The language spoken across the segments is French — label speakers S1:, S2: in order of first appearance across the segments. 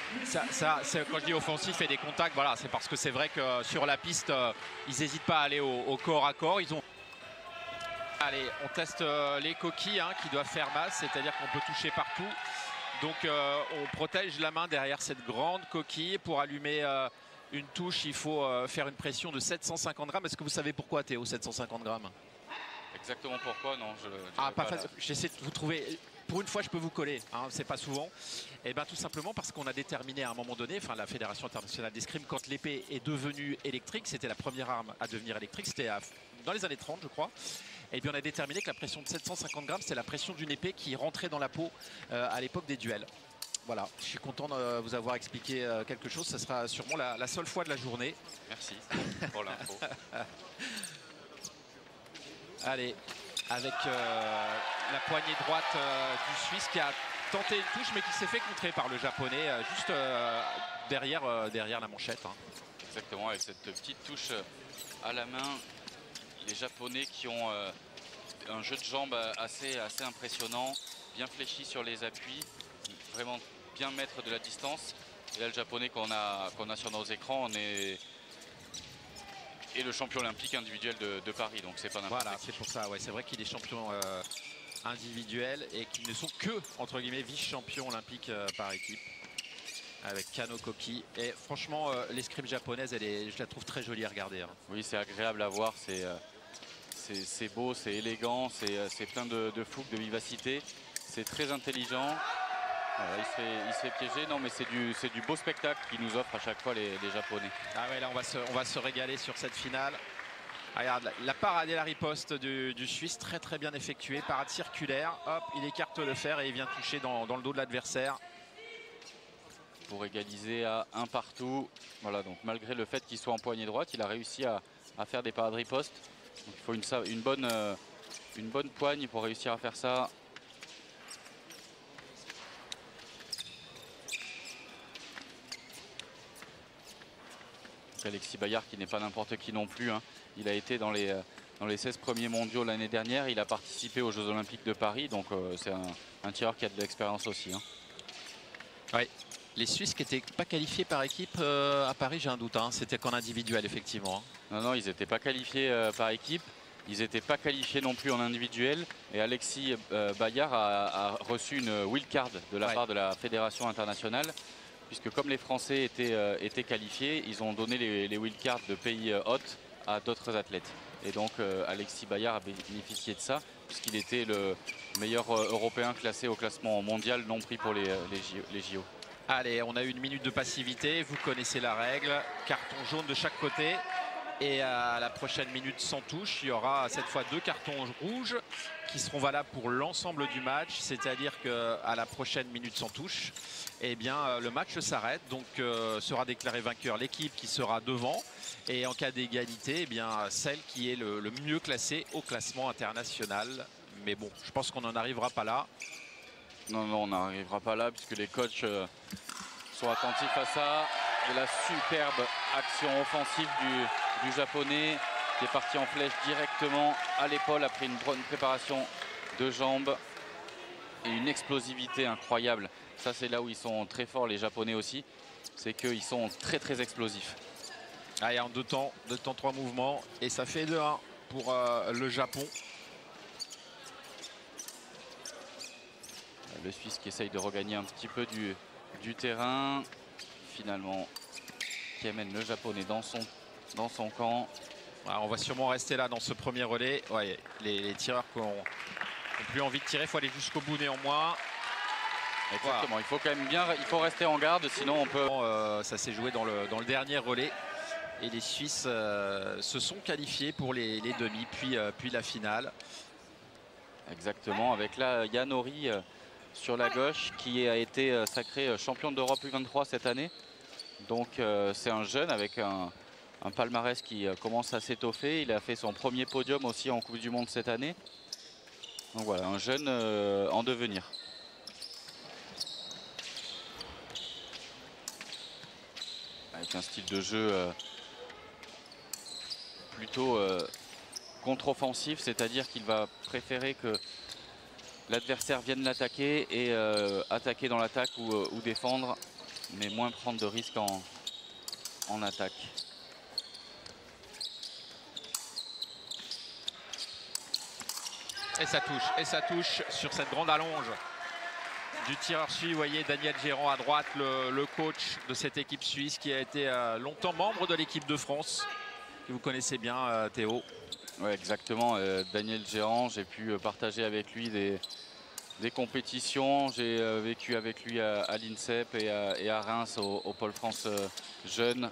S1: Quand je dis offensif et des contacts, voilà, c'est parce que c'est vrai que sur la piste, ils n'hésitent pas à aller au corps à corps. Allez, on teste les coquilles qui doivent faire mal, c'est-à-dire qu'on peut toucher partout. Donc on protège la main derrière cette grande coquille. Pour allumer une touche, il faut faire une pression de 750 grammes. Est-ce que vous savez pourquoi, Théo, 750 grammes?
S2: Exactement pourquoi, non.
S1: Pas facile. J'essaie de vous trouver. Pour une fois, je peux vous coller, c'est pas souvent. Et bien tout simplement parce qu'on a déterminé à un moment donné, enfin la Fédération internationale d'escrime, quand l'épée est devenue électrique, c'était la première arme à devenir électrique, c'était dans les années 30, je crois. Et bien on a déterminé que la pression de 750 grammes, c'est la pression d'une épée qui rentrait dans la peau à l'époque des duels. Voilà, je suis content de vous avoir expliqué quelque chose. Ça sera sûrement la seule fois de la journée.
S2: Merci pour l'info.
S1: Allez, avec la poignée droite du Suisse qui a tenté une touche mais qui s'est fait contrer par le Japonais juste derrière la manchette.
S2: Exactement, avec cette petite touche à la main. Les Japonais qui ont un jeu de jambes assez impressionnant, bien fléchi sur les appuis, vraiment bien mettre de la distance. Et là, le Japonais qu'on a sur nos écrans, est le champion olympique individuel de Paris, donc c'est pas n'importe
S1: Voilà, c'est pour ça, ouais, c'est vrai qu'il est champion individuel et qu'ils ne sont que, entre guillemets, vice-champions olympiques par équipe. Avec Kano Koki. Et franchement, l'escrime japonaise, je la trouve très jolie à regarder.
S2: Oui, c'est agréable à voir, c'est beau, c'est élégant, c'est plein de fougue, de vivacité. C'est très intelligent. Voilà, il se fait piéger. Non, mais c'est du beau spectacle qu'ils nous offrent à chaque fois les Japonais.
S1: Ah ouais, là on va se régaler sur cette finale. Regarde, la parade et la riposte du Suisse, très bien effectuée. Parade circulaire, hop, il écarte le fer et il vient toucher dans le dos de l'adversaire.
S2: Pour égaliser à un partout. Voilà, donc malgré le fait qu'il soit en poignée droite, il a réussi à faire des parades riposte. Donc il faut une bonne poigne pour réussir à faire ça. Alexis Bayard qui n'est pas n'importe qui non plus. Il a été dans les 16 premiers mondiaux l'année dernière. Il a participé aux Jeux Olympiques de Paris. Donc c'est un tireur qui a de l'expérience aussi.
S1: Oui. Les Suisses qui n'étaient pas qualifiés par équipe à Paris, j'ai un doute. C'était qu'en individuel, effectivement.
S2: Non, ils n'étaient pas qualifiés par équipe. Ils n'étaient pas qualifiés non plus en individuel. Et Alexis Bayard a reçu une wildcard de la part de la Fédération internationale. Puisque comme les Français étaient qualifiés, ils ont donné les wildcards de pays hôtes à d'autres athlètes. Et donc Alexis Bayard a bénéficié de ça, puisqu'il était le meilleur européen classé au classement mondial non pris pour les JO.
S1: Allez, on a eu une minute de passivité, vous connaissez la règle, carton jaune de chaque côté. Et à la prochaine minute sans touche, il y aura cette fois 2 cartons rouges qui seront valables pour l'ensemble du match. C'est-à-dire qu'à la prochaine minute sans touche, eh bien, le match s'arrête. Donc sera déclaré vainqueur l'équipe qui sera devant. Et en cas d'égalité, eh bien, celle qui est le mieux classée au classement international. Mais bon, je pense qu'on n'en arrivera pas là.
S2: Non, on n'arrivera pas là puisque les coachs sont attentifs à ça. Et la superbe action offensive du Japonais qui est parti en flèche directement à l'épaule après une bonne préparation de jambes et une explosivité incroyable. Ça, c'est là où ils sont très forts, les Japonais aussi. C'est qu'ils sont très explosifs.
S1: Allez, en 2 temps, 3 mouvements. Et ça fait 2-1 pour le Japon.
S2: Le Suisse qui essaye de regagner un petit peu du terrain. Finalement, qui amène le Japonais dans son camp.
S1: Alors, on va sûrement rester là dans ce premier relais. Ouais, les tireurs qui n'ont plus envie de tirer, il faut aller jusqu'au bout néanmoins.
S2: Exactement, voilà. Il faut quand même il faut rester en garde, sinon on peut...
S1: Ça s'est joué dans le dernier relais. Et les Suisses se sont qualifiés pour les demi, puis la finale.
S2: Exactement, avec là Yann Horry sur la gauche qui a été sacré champion d'Europe U23 cette année. Donc c'est un jeune avec un palmarès qui commence à s'étoffer. Il a fait son premier podium aussi en Coupe du Monde cette année. Donc voilà, un jeune en devenir. Avec un style de jeu plutôt contre-offensif, c'est-à-dire qu'il va préférer que l'adversaire vienne l'attaquer et attaquer dans l'attaque ou défendre. mais moins prendre de risques en attaque.
S1: Et ça touche sur cette grande allonge du tireur suisse. Vous voyez Daniel Gérant à droite, le coach de cette équipe suisse qui a été longtemps membre de l'équipe de France, que vous connaissez bien, Théo.
S2: Oui, exactement. Daniel Gérant, j'ai pu partager avec lui des compétitions. J'ai vécu avec lui à l'INSEP et à Reims au Pôle France jeune.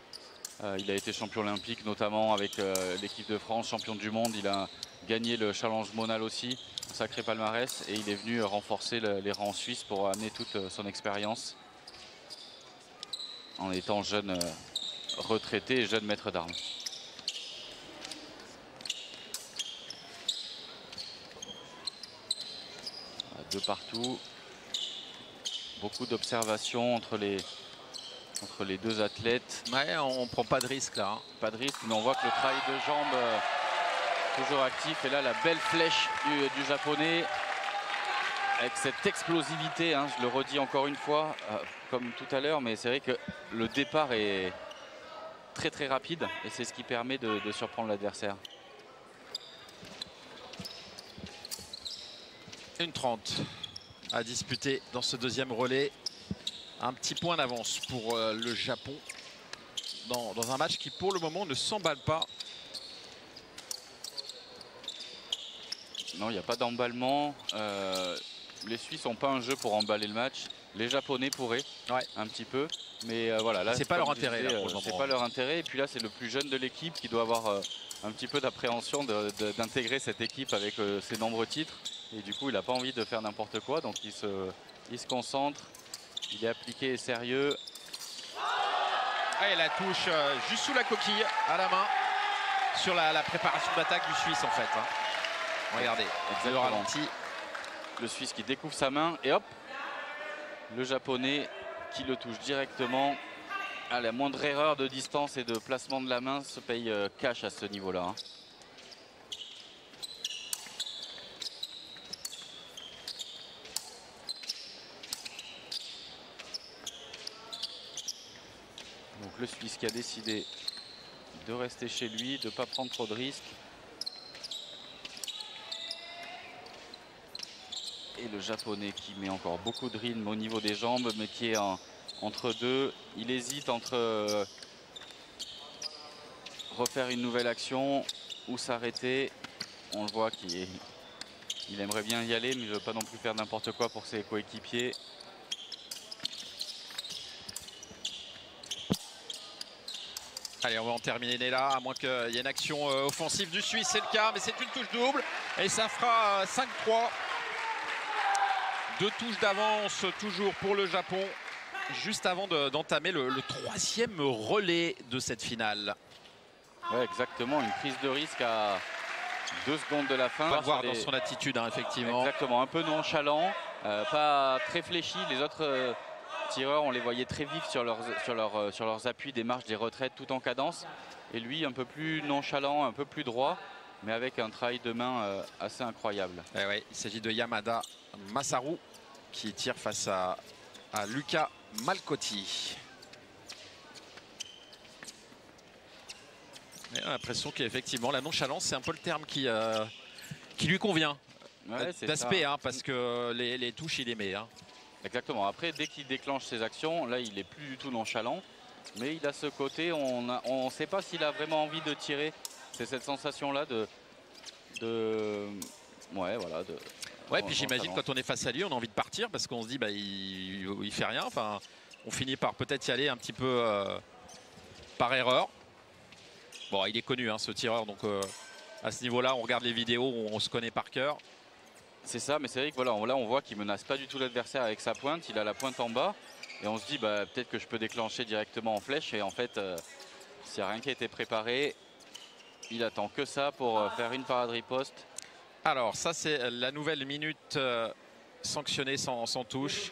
S2: Il a été champion olympique, notamment avec l'équipe de France, champion du monde. Il a gagné le challenge monal aussi, un sacré palmarès, et il est venu renforcer les rangs suisses pour amener toute son expérience en étant jeune retraité et jeune maître d'armes. De partout, beaucoup d'observations entre les deux athlètes.
S1: Ouais, on ne prend pas de risque là. Hein.
S2: Pas de risque, mais on voit que le travail de jambes toujours actif. Et là, la belle flèche du japonais avec cette explosivité, hein, je le redis encore une fois, comme tout à l'heure, mais c'est vrai que le départ est très très rapide et c'est ce qui permet de surprendre l'adversaire.
S1: 1:30 à disputer dans ce deuxième relais. Un petit point d'avance pour le Japon dans un match qui pour le moment ne s'emballe pas.
S2: Non, il n'y a pas d'emballement. Les Suisses n'ont pas un jeu pour emballer le match. Les Japonais pourraient, un petit peu. Mais voilà, là,
S1: c'est pas leur intérêt.
S2: C'est pas leur intérêt. Et puis là, c'est le plus jeune de l'équipe qui doit avoir un petit peu d'appréhension d'intégrer cette équipe avec ses nombreux titres. Et du coup, il n'a pas envie de faire n'importe quoi. Donc, il se concentre. Il est appliqué et sérieux.
S1: Et la touche juste sous la coquille, à la main, sur la préparation d'attaque du Suisse, en fait. Hein. Regardez, le ralenti.
S2: Le Suisse qui découvre sa main. Et hop, le Japonais qui le touche directement. À la moindre erreur de distance et de placement de la main se paye cash à ce niveau-là. Hein. Donc le Suisse qui a décidé de rester chez lui, de ne pas prendre trop de risques. Et le Japonais qui met encore beaucoup de rythme au niveau des jambes, mais qui est entre deux. Il hésite entre refaire une nouvelle action ou s'arrêter. On le voit qu'il aimerait bien y aller, mais il ne veut pas non plus faire n'importe quoi pour ses coéquipiers.
S1: Allez, on va en terminer là, à moins qu'il y ait une action offensive du Suisse, c'est le cas, mais c'est une touche double. Et ça fera 5-3. 2 touches d'avance toujours pour le Japon, juste avant d'entamer le troisième relais de cette finale.
S2: Ouais, exactement, une prise de risque à 2 secondes de la fin.
S1: On va voir dans son attitude, hein, effectivement.
S2: Exactement, un peu nonchalant, pas très fléchi. Les autres tireurs, on les voyait très vifs sur leurs appuis, des marches, des retraites, tout en cadence. Et lui, un peu plus nonchalant, un peu plus droit, mais avec un travail de main assez incroyable.
S1: Et ouais, il s'agit de Yamada Masaru qui tire face à Luca Malcotti. On a l'impression qu'effectivement la nonchalance c'est un peu le terme qui lui convient, ouais, d'aspect, hein, parce que les touches il les met. Hein.
S2: Exactement, après dès qu'il déclenche ses actions, là il est plus du tout nonchalant, mais il a ce côté, on ne sait pas s'il a vraiment envie de tirer. C'est cette sensation là ouais, voilà,
S1: ouais, puis j'imagine quand on est face à lui, on a envie de partir parce qu'on se dit bah il fait rien. Enfin, on finit par peut-être y aller un petit peu par erreur. Bon, il est connu hein, ce tireur, donc à ce niveau-là, on regarde les vidéos, on se connaît par cœur.
S2: C'est ça, mais c'est vrai que voilà, là on voit qu'il menace pas du tout l'adversaire avec sa pointe. Il a la pointe en bas et on se dit bah peut-être que je peux déclencher directement en flèche. Et en fait, s'il n'y a rien qui a été préparé, il attend que ça pour faire une parade riposte.
S1: Alors ça c'est la nouvelle minute sanctionnée sans touche.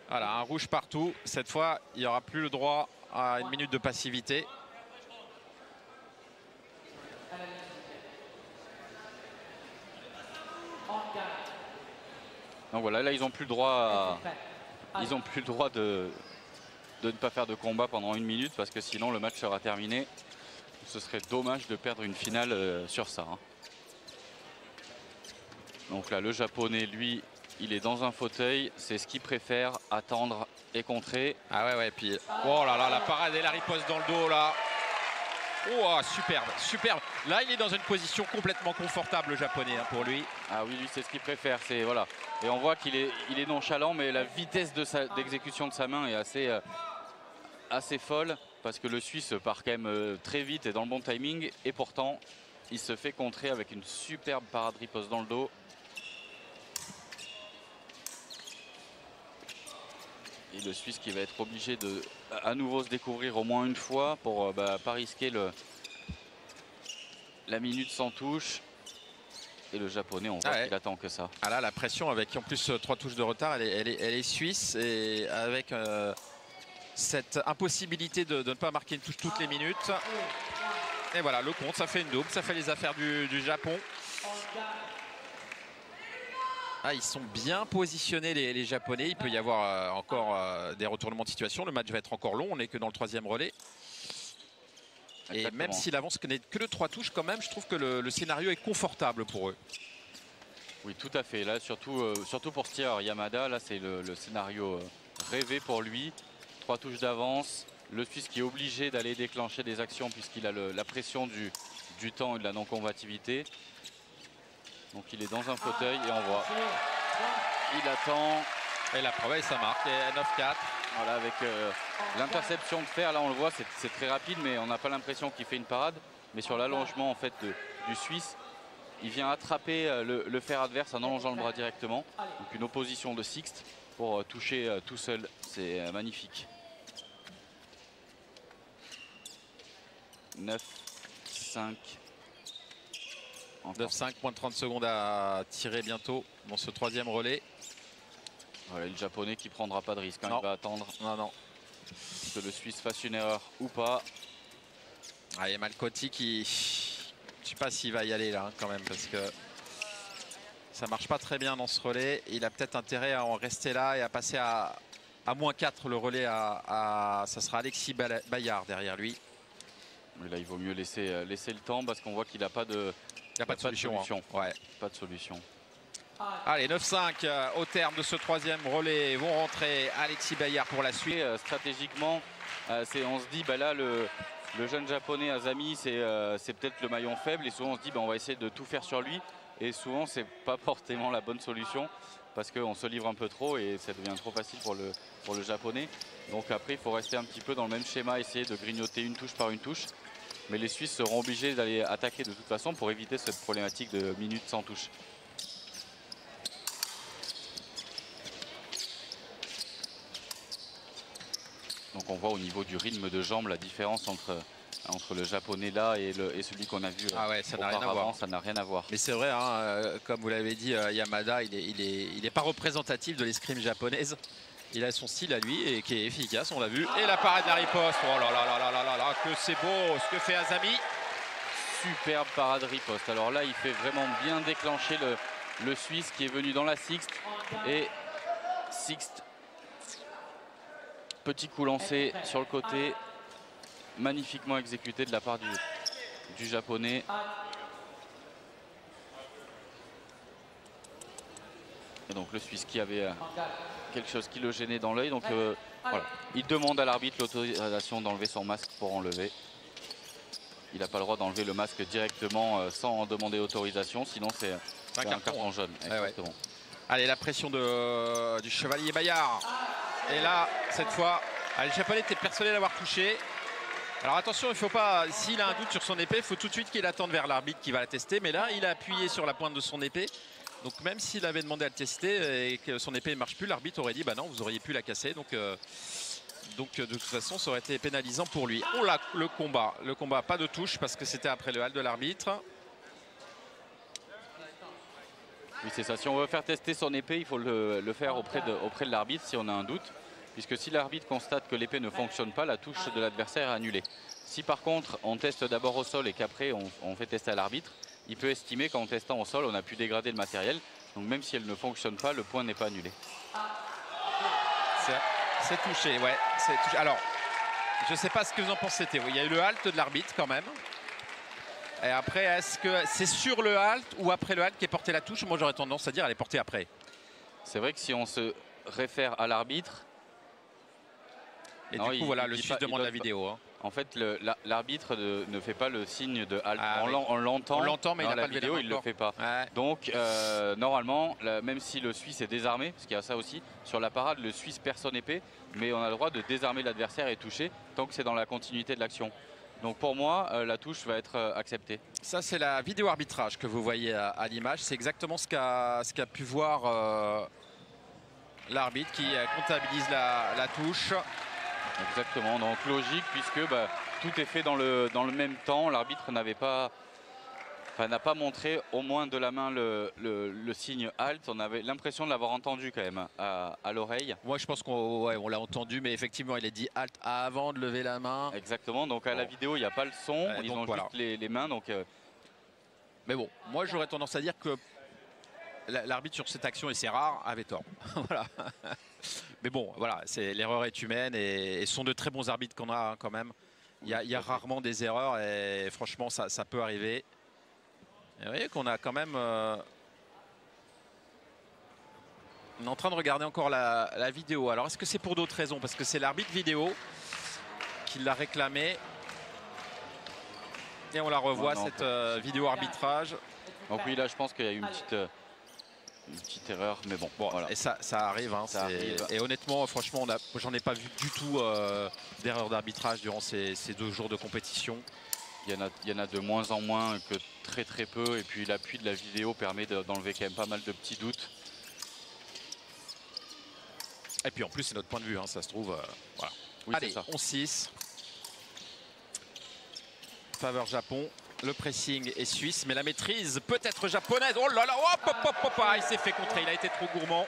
S1: Voilà, un rouge partout. Cette fois, il n'y aura plus le droit à une minute de passivité.
S2: Donc voilà, là ils n'ont plus le droit de ne pas faire de combat pendant 1 minute parce que sinon le match sera terminé. Ce serait dommage de perdre une finale sur ça. Hein. Donc là, le japonais, lui, il est dans un fauteuil. C'est ce qu'il préfère, attendre et contrer.
S1: Ah ouais, puis oh là là, la parade et la riposte dans le dos là. Oh, superbe, superbe. Là, il est dans une position complètement confortable, le japonais, hein, pour lui.
S2: Ah oui, lui, c'est ce qu'il préfère. C'est voilà. Et on voit qu'il est nonchalant, mais la vitesse d'exécution de sa main est assez folle parce que le Suisse part quand même très vite et dans le bon timing. Et pourtant, il se fait contrer avec une superbe parade riposte dans le dos. Et le Suisse qui va être obligé de à nouveau se découvrir au moins une fois pour pas risquer la minute sans touche. Et le japonais, on voit qu'il attend que ça.
S1: Ah là, la pression avec en plus 3 touches de retard, elle est suisse. Et avec cette impossibilité de ne pas marquer une touche toutes les minutes. Et voilà, le compte, ça fait une double, ça fait les affaires du Japon. Ah, ils sont bien positionnés les Japonais. Il peut y avoir encore des retournements de situation. Le match va être encore long. On n'est que dans le 3e relais. Et même s'il avance que de 3 touches, quand même, je trouve que le scénario est confortable pour eux.
S2: Oui, tout à fait. Là, surtout pour ce tireur Yamada, là, c'est le scénario rêvé pour lui. 3 touches d'avance. Le Suisse qui est obligé d'aller déclencher des actions puisqu'il a la pression du temps et de la non-combativité. Donc il est dans un fauteuil et on voit. Il attend.
S1: Et la preuve, ça marque. Et 9-4.
S2: Voilà, avec l'interception de fer, là on le voit, c'est très rapide, mais on n'a pas l'impression qu'il fait une parade. Mais sur l'allongement en fait du Suisse, il vient attraper le fer adverse en allongeant le bras directement. Donc une opposition de Sixte pour toucher tout seul. C'est magnifique. 9-5.
S1: 9-5, moins de 30 secondes à tirer bientôt dans ce 3e relais.
S2: Voilà, le japonais qui prendra pas de risque, hein, il va attendre que le Suisse fasse une erreur ou pas.
S1: Ah, il y a Malcotti qui... Je sais pas s'il va y aller là quand même parce que ça marche pas très bien dans ce relais. Il a peut-être intérêt à en rester là et à passer à -4 le relais ça sera Alexis Bayard derrière lui.
S2: Mais là il vaut mieux laisser le temps parce qu'on voit qu'il n'a pas de...
S1: Il n'y a pas de solution. Hein. Ouais.
S2: Pas de solution.
S1: Allez, 9-5 au terme de ce 3e relais. Vont rentrer Alexis Bayard pour la suite.
S2: Stratégiquement, on se dit, là, le jeune japonais Azami, c'est peut-être le maillon faible. Et souvent, on se dit, on va essayer de tout faire sur lui. Et souvent, c'est pas forcément la bonne solution parce qu'on se livre un peu trop et ça devient trop facile pour le japonais. Donc après, il faut rester un petit peu dans le même schéma, essayer de grignoter une touche par une touche. Mais les Suisses seront obligés d'aller attaquer de toute façon pour éviter cette problématique de minutes sans touche. Donc on voit au niveau du rythme de jambes la différence entre le japonais là et celui qu'on a vu
S1: ça n'a rien à voir.
S2: Ça n'a rien à voir.
S1: Mais c'est vrai, hein, comme vous l'avez dit, Yamada, il est pas représentatif de l'escrime japonaise. Il a son style à lui et qui est efficace, on l'a vu. Et la parade de la riposte. Oh là là là là là là là, que c'est beau ce que fait Azami.
S2: Superbe parade riposte. Alors là, il fait vraiment bien déclencher le Suisse qui est venu dans la Sixte. Et Sixte, petit coup lancé sur le côté. Magnifiquement exécuté de la part du japonais. Et donc le Suisse qui avait quelque chose qui le gênait dans l'œil. Donc voilà, il demande à l'arbitre l'autorisation d'enlever son masque pour enlever. Il n'a pas le droit d'enlever le masque directement sans demander autorisation, sinon c'est un carton jaune. Exactement.
S1: Ouais. Allez, la pression du chevalier Bayard. Et là, cette fois, le japonais était persuadé d'avoir touché. Alors attention, il ne faut pas, s'il a un doute sur son épée, il faut tout de suite qu'il attende vers l'arbitre qui va la tester. Mais là, il a appuyé sur la pointe de son épée. Donc même s'il avait demandé à le tester et que son épée ne marche plus, l'arbitre aurait dit non, vous auriez pu la casser. Donc de toute façon, ça aurait été pénalisant pour lui. On l'a le combat, pas de touche parce que c'était après le hall de l'arbitre.
S2: Oui, c'est ça. Si on veut faire tester son épée, il faut le faire auprès de l'arbitre si on a un doute. Puisque si l'arbitre constate que l'épée ne fonctionne pas, la touche de l'adversaire est annulée. Si par contre on teste d'abord au sol et qu'après on fait tester à l'arbitre, il peut estimer qu'en testant au sol on a pu dégrader le matériel. Donc même si elle ne fonctionne pas, le point n'est pas annulé.
S1: C'est touché, ouais. Touché. Alors, je ne sais pas ce que vous en pensez, Théo. Il y a eu le halt de l'arbitre quand même. Et après, est-ce que c'est sur le halt ou après le halt qu'est portée la touche? Moi, j'aurais tendance à dire elle est portée après.
S2: C'est vrai que si on se réfère à l'arbitre...
S1: Et non, du coup, voilà, le Suisse demande la vidéo. Hein.
S2: En fait, l'arbitre ne fait pas le signe de halt.
S1: Ah,
S2: on l'entend,
S1: mais il n'a pas
S2: la
S1: levé
S2: vidéo,
S1: la main
S2: il ne le fait pas.
S1: Ouais.
S2: Donc, normalement, même si le Suisse est désarmé, parce qu'il y a ça aussi, sur la parade, le Suisse perd son épée, mais on a le droit de désarmer l'adversaire et toucher tant que c'est dans la continuité de l'action. Donc pour moi, la touche va être acceptée.
S1: Ça, c'est la vidéo arbitrage que vous voyez à l'image. C'est exactement ce qu'a pu voir l'arbitre qui comptabilise la touche.
S2: Exactement, donc logique puisque tout est fait dans le même temps. L'arbitre n'a pas montré au moins de la main le signe halt. On avait l'impression de l'avoir entendu quand même à l'oreille.
S1: Moi je pense qu'on l'a entendu, mais effectivement il est dit halt avant de lever la main.
S2: Exactement, donc à la vidéo il n'y a pas le son, ils ont voilà. Juste les mains. Donc,
S1: Mais bon, moi j'aurais tendance à dire que l'arbitre sur cette action, et c'est rare, avait tort. Voilà. Mais bon, voilà, l'erreur est humaine et ce sont de très bons arbitres qu'on a hein, quand même. Il y a rarement des erreurs et franchement ça peut arriver. Et vous voyez qu'on a quand même... on est en train de regarder encore la vidéo. Alors est-ce que c'est pour d'autres raisons? Parce que c'est l'arbitre vidéo qui l'a réclamé. Et on la revoit, cette vidéo arbitrage.
S2: Donc oui, là je pense qu'il y a eu une petite erreur, mais bon, voilà.
S1: Et ça arrive, hein, et honnêtement, franchement, j'en ai pas vu du tout d'erreur d'arbitrage durant ces 2 jours de compétition.
S2: Il y en a de moins en moins que très peu, et puis l'appui de la vidéo permet d'enlever quand même pas mal de petits doutes.
S1: Et puis en plus, c'est notre point de vue, hein, ça se trouve. Voilà.
S2: Oui,
S1: allez, 11-6. Faveur Japon. Le pressing est suisse, mais la maîtrise peut être japonaise. Oh là là, il s'est fait contrer, il a été trop gourmand.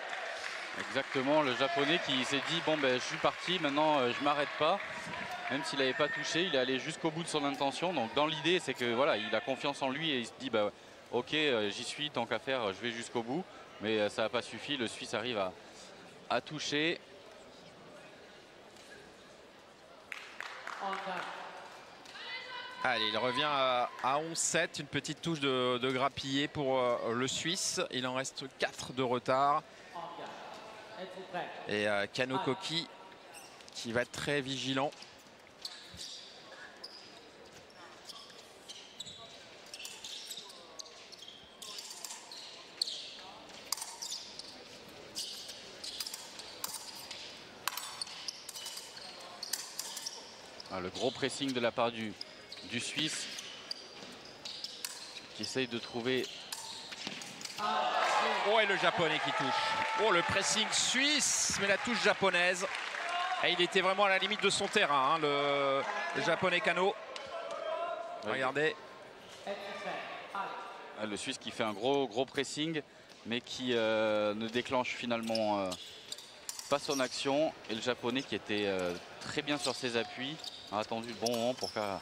S2: Exactement, le japonais qui s'est dit, bon ben je suis parti, maintenant je m'arrête pas. Même s'il n'avait pas touché, il est allé jusqu'au bout de son intention. Donc dans l'idée, c'est que voilà, il a confiance en lui et il se dit, bah, ok, j'y suis, tant qu'à faire, je vais jusqu'au bout. Mais ça n'a pas suffi, le Suisse arrive à toucher.
S1: Allez, il revient à 11-7, une petite touche de grappillé pour le Suisse. Il en reste 4 de retard. Et Kano Koki qui va être très vigilant.
S2: Le gros pressing de la part du Suisse qui essaye de trouver...
S1: Oh, et le japonais qui touche. Oh, le pressing suisse, mais la touche japonaise. Et il était vraiment à la limite de son terrain, hein, le japonais Kano. Regardez.
S2: Le Suisse qui fait un gros pressing, mais qui ne déclenche finalement pas son action. Et le japonais qui était très bien sur ses appuis, a attendu le bon moment pour faire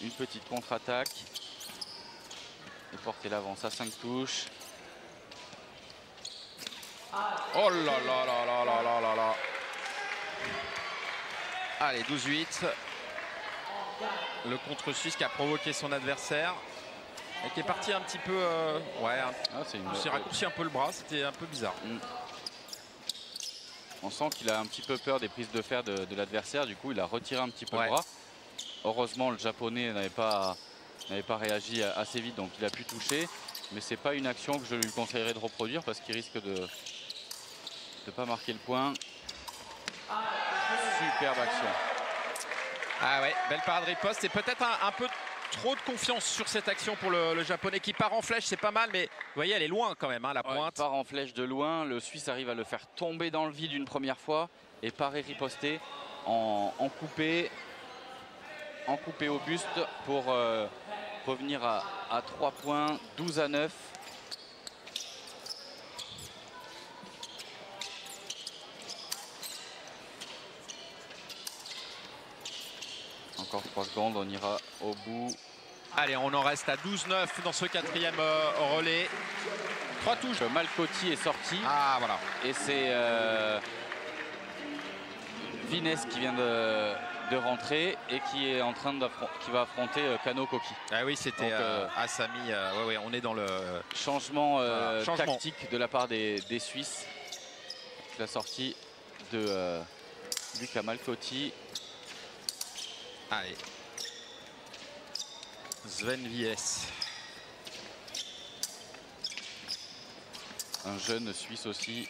S2: une petite contre-attaque et porter l'avance à 5 touches.
S1: Oh là là là là là là là là. Allez, 12-8. Le contre suisse qui a provoqué son adversaire et qui est parti un petit peu... il s'est raccourci un peu le bras, c'était un peu bizarre.
S2: On sent qu'il a un petit peu peur des prises de fer de l'adversaire, du coup il a retiré un petit peu le bras. Heureusement le japonais n'avait pas réagi assez vite, donc il a pu toucher. Mais c'est pas une action que je lui conseillerais de reproduire parce qu'il risque de ne pas marquer le point. Superbe action.
S1: Ah ouais, belle parade riposte et peut-être un peu trop de confiance sur cette action pour le japonais qui part en flèche, c'est pas mal, mais vous voyez elle est loin quand même, hein, la pointe.
S2: Il part en flèche de loin, le Suisse arrive à le faire tomber dans le vide une première fois et parer riposter en coupé au buste pour revenir à 3 points, 12-9. Encore 3 secondes, on ira au bout.
S1: Allez, on en reste à 12-9 dans ce 4e relais. 3 touches.
S2: Malcotti est sorti.
S1: Ah voilà.
S2: Et c'est Svines qui vient de rentrer et qui est en train qui va affronter Kano Koki.
S1: Ah oui, c'était Asami. Ouais, on est dans le
S2: changement tactique de la part des Suisses. La sortie de Luca Malcotti.
S1: Allez. Sven Vies.
S2: Un jeune Suisse aussi.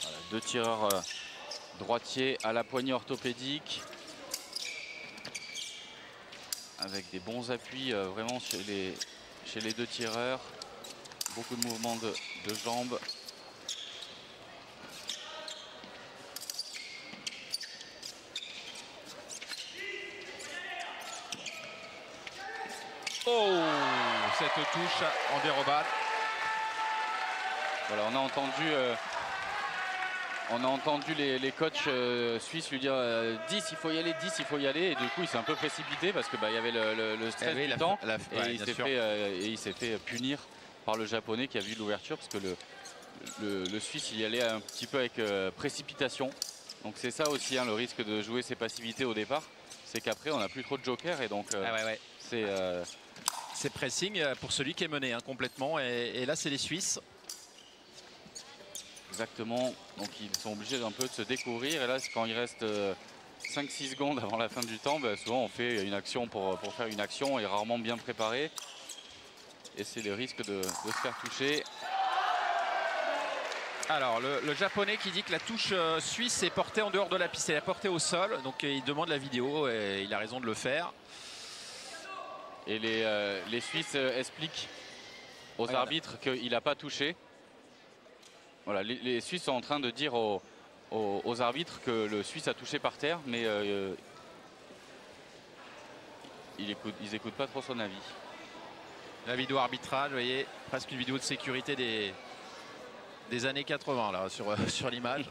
S2: Voilà, deux tireurs droitiers à la poignée orthopédique. Avec des bons appuis vraiment chez les deux tireurs. Beaucoup de mouvements de jambes.
S1: Oh, cette touche en dérobade.
S2: Voilà, on a entendu les coachs suisses lui dire 10, il faut y aller, 10, il faut y aller. Et du coup, il s'est un peu précipité parce que il y avait le stress du temps. Et il s'est fait punir par le japonais qui a vu l'ouverture parce que le Suisse, il y allait un petit peu avec précipitation. Donc c'est ça aussi le risque de jouer ses passivités au départ. C'est qu'après, on n'a plus trop de jokers et donc
S1: c'est pressing pour celui qui est mené complètement. Et là, c'est les Suisses.
S2: Exactement, donc ils sont obligés un peu de se découvrir et là quand il reste 5-6 secondes avant la fin du temps, souvent on fait une action pour faire une action et rarement bien préparée et c'est le risque de se faire toucher.
S1: Alors le japonais qui dit que la touche suisse est portée en dehors de la piste, elle est portée au sol, donc il demande la vidéo et il a raison de le faire.
S2: Et les Suisses expliquent aux arbitres qu'il n'a pas touché. Voilà, les Suisses sont en train de dire aux arbitres que le Suisse a touché par terre, mais ils écoutent pas trop son avis.
S1: La vidéo arbitrage, vous voyez, presque une vidéo de sécurité des années 80 là sur l'image.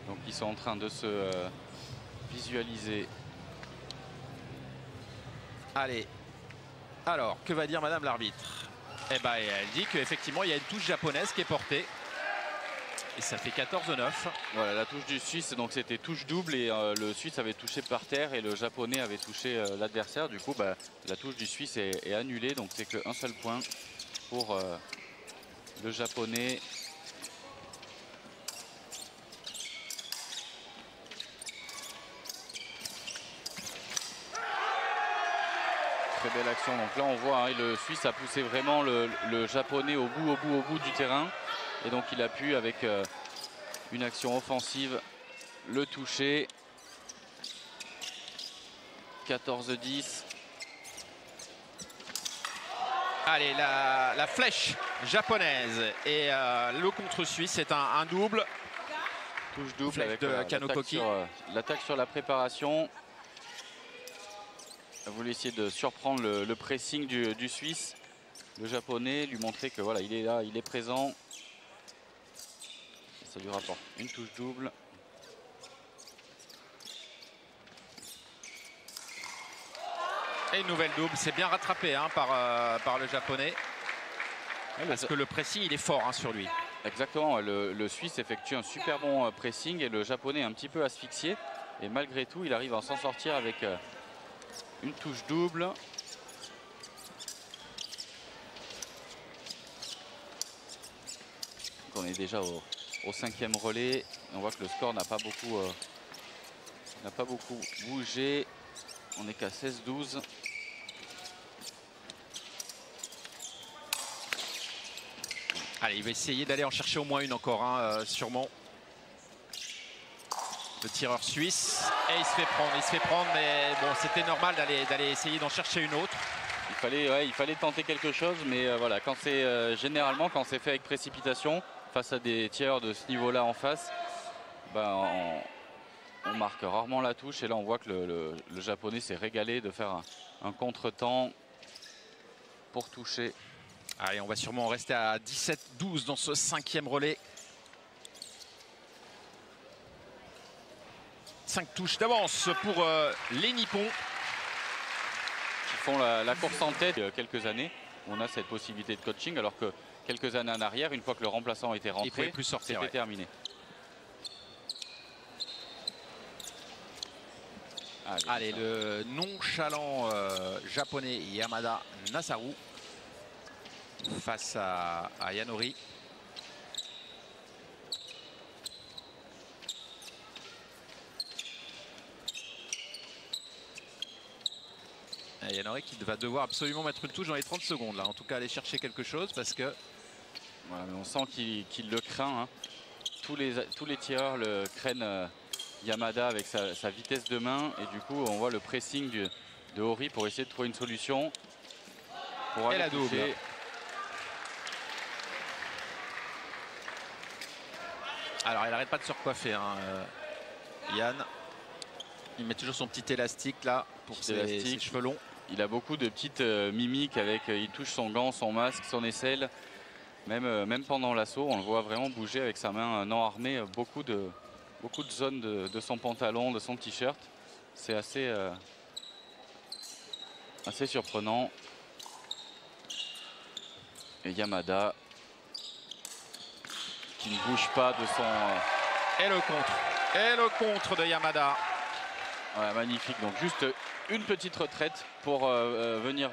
S2: Donc ils sont en train de se visualiser.
S1: Allez, alors que va dire Madame l'arbitre? Eh ben, elle dit qu'effectivement il y a une touche japonaise qui est portée. Et ça fait 14-9.
S2: Voilà, la touche du Suisse, donc c'était touche double et le Suisse avait touché par terre et le Japonais avait touché l'adversaire. Du coup, la touche du Suisse est annulée, donc c'est qu'un seul point pour le Japonais. Très belle action. Donc là, on voit le Suisse a poussé vraiment le Japonais au bout du terrain. Et donc il a pu, avec une action offensive, le toucher. 14-10.
S1: Allez, la flèche japonaise et le contre suisse, c'est un double.
S2: Touche double
S1: avec Kano Koki.
S2: L'attaque sur la préparation. Elle voulait essayer de surprendre le pressing du Suisse. Le Japonais, lui montrer que voilà, il est là, il est présent. Ça lui rapporte une touche double.
S1: Et une nouvelle double, c'est bien rattrapé par le Japonais. Parce que le pressing, il est fort sur lui.
S2: Exactement, le Suisse effectue un super bon pressing et le Japonais est un petit peu asphyxié. Et malgré tout, il arrive à s'en sortir avec une touche double. On est déjà au 5e relais. On voit que le score n'a pas beaucoup bougé. On n'est qu'à 16-12.
S1: Allez, il va essayer d'aller en chercher au moins une encore, sûrement. Le tireur suisse. Et il se fait prendre, mais bon, c'était normal d'aller essayer d'en chercher une autre.
S2: Il fallait tenter quelque chose, mais voilà, quand c'est généralement quand c'est fait avec précipitation, face à des tireurs de ce niveau-là en face, on marque rarement la touche. Et là, on voit que le Japonais s'est régalé de faire un contre-temps pour toucher.
S1: Allez, on va sûrement rester à 17-12 dans ce 5e relais. 5 touches d'avance pour les Nippons.
S2: Ils font la course en tête il y a quelques années. On a cette possibilité de coaching, alors que quelques années en arrière, une fois que le remplaçant était rentré, c'était terminé.
S1: Allez, le nonchalant japonais Yamada Nasaru face à Yanori. Yanori qui va devoir absolument mettre une touche dans les 30 secondes là. En tout cas, aller chercher quelque chose parce que...
S2: Voilà, mais on sent qu'il le craint. Hein. Tous les tireurs le craignent Yamada avec sa vitesse de main. Et du coup, on voit le pressing de Hori pour essayer de trouver une solution. Pour aller
S1: la double. Alors, il n'arrête pas de se recoiffer, hein, Yann. Il met toujours son petit élastique là pour ses cheveux longs.
S2: Il a beaucoup de petites mimiques avec, il touche son gant, son masque, son aisselle. Même pendant l'assaut, on le voit vraiment bouger avec sa main non armée, beaucoup de zones de son pantalon, de son t-shirt. C'est assez surprenant. Et Yamada qui ne bouge pas de son...
S1: Et le contre. Et le contre de Yamada.
S2: Ouais, magnifique. Donc juste une petite retraite pour venir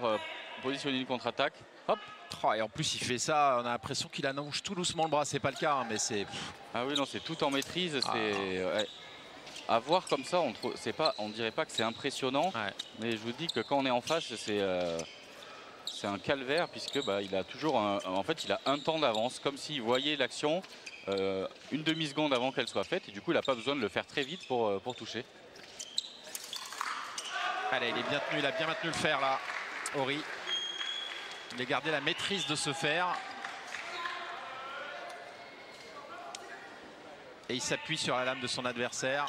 S2: positionner une contre-attaque. Hop.
S1: Oh, et en plus, il fait ça. On a l'impression qu'il annonce tout doucement le bras. C'est pas le cas, hein, mais c'est...
S2: Ah oui, non, c'est tout en maîtrise. Ouais. À voir comme ça, on dirait pas que c'est impressionnant. Ouais. Mais je vous dis que quand on est en face, c'est un calvaire puisque il a toujours en fait il a un temps d'avance, comme s'il voyait l'action une demi-seconde avant qu'elle soit faite, et du coup il n'a pas besoin de le faire très vite pour toucher.
S1: Allez, il est bien tenu, il a bien maintenu le fer là, Hori. Il a gardé la maîtrise de ce fer. Et il s'appuie sur la lame de son adversaire.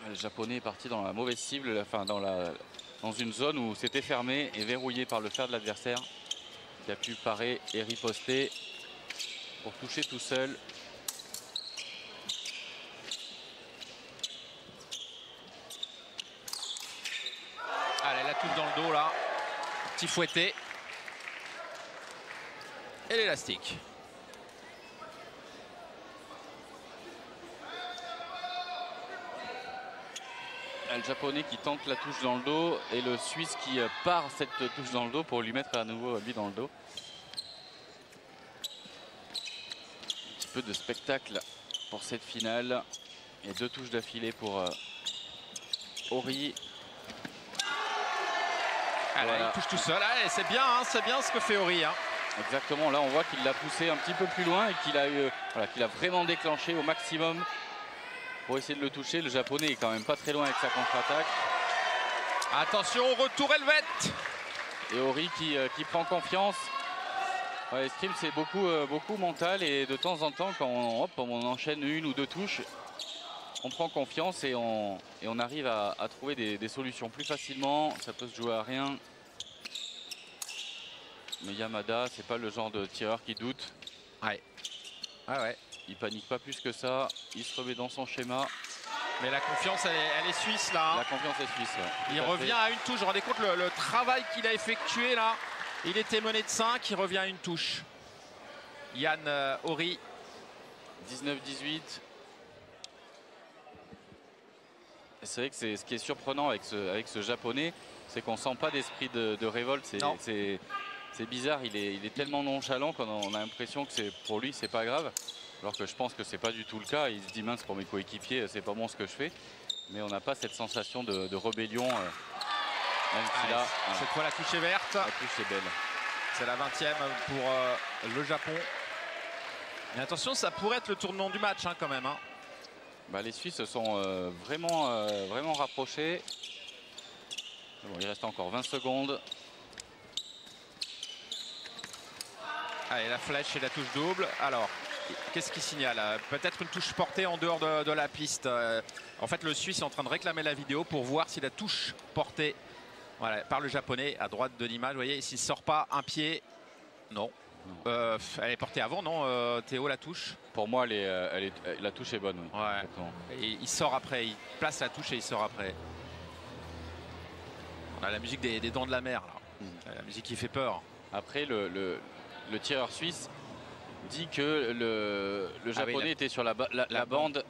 S2: Le japonais est parti dans la mauvaise cible, enfin dans une zone où c'était fermé et verrouillé par le fer de l'adversaire, qui a pu parer et riposter pour toucher tout seul.
S1: Allez, la touche dans le dos là, petit fouetté. Et l'élastique.
S2: Le japonais qui tente la touche dans le dos et le suisse qui part cette touche dans le dos pour lui mettre à nouveau lui dans le dos. Un petit peu de spectacle pour cette finale et 2 touches d'affilée pour Hori.
S1: Voilà. Il touche tout seul. C'est bien ce que fait Hori. Hein.
S2: Exactement, là on voit qu'il l'a poussé un petit peu plus loin et qu'il a vraiment déclenché au maximum pour essayer de le toucher. Le japonais est quand même pas très loin avec sa contre-attaque.
S1: Attention, retour helvète.
S2: Et Hori qui prend confiance. Ouais, l'escrime c'est beaucoup mental, et de temps en temps quand on enchaîne 1 ou 2 touches, on prend confiance et on arrive à trouver des solutions plus facilement. Ça peut se jouer à rien. Mais Yamada, c'est pas le genre de tireur qui doute.
S1: Ouais. Ah ouais.
S2: Il panique pas plus que ça, il se remet dans son schéma.
S1: Mais la confiance, elle est suisse là. Hein.
S2: La confiance est suisse. Ouais.
S1: Il revient à une touche. Vous vous rendez compte le travail qu'il a effectué là. Il était mené de 5, il revient à une touche. Yann Hori.
S2: 19-18. C'est vrai que ce qui est surprenant avec ce japonais, c'est qu'on sent pas d'esprit de révolte. C'est bizarre, il est tellement nonchalant qu'on a l'impression que pour lui c'est pas grave. Alors que je pense que c'est pas du tout le cas. Il se dit mince, pour mes coéquipiers c'est pas bon ce que je fais. Mais on n'a pas cette sensation de rébellion. Même si là,
S1: cette fois la touche est verte.
S2: La touche est belle.
S1: C'est la 20e pour le Japon. Mais attention, ça pourrait être le tournant du match hein, quand même. Hein.
S2: Les Suisses sont vraiment rapprochés. Bon, il reste encore 20 secondes.
S1: Allez, la flèche et la touche double. Alors, qu'est-ce qui signale? Peut-être une touche portée en dehors de la piste. En fait, le Suisse est en train de réclamer la vidéo pour voir si la touche portée par le Japonais à droite de l'image. Vous voyez, s'il ne sort pas un pied, non. Elle est portée avant, non Théo, la touche?
S2: Pour moi, la touche est bonne. Oui.
S1: Ouais. Et il sort après, il place la touche et il sort après. On a la musique des Dents de la Mer, là. La musique qui fait peur.
S2: Après, le tireur suisse dit que le japonais était sur la bande.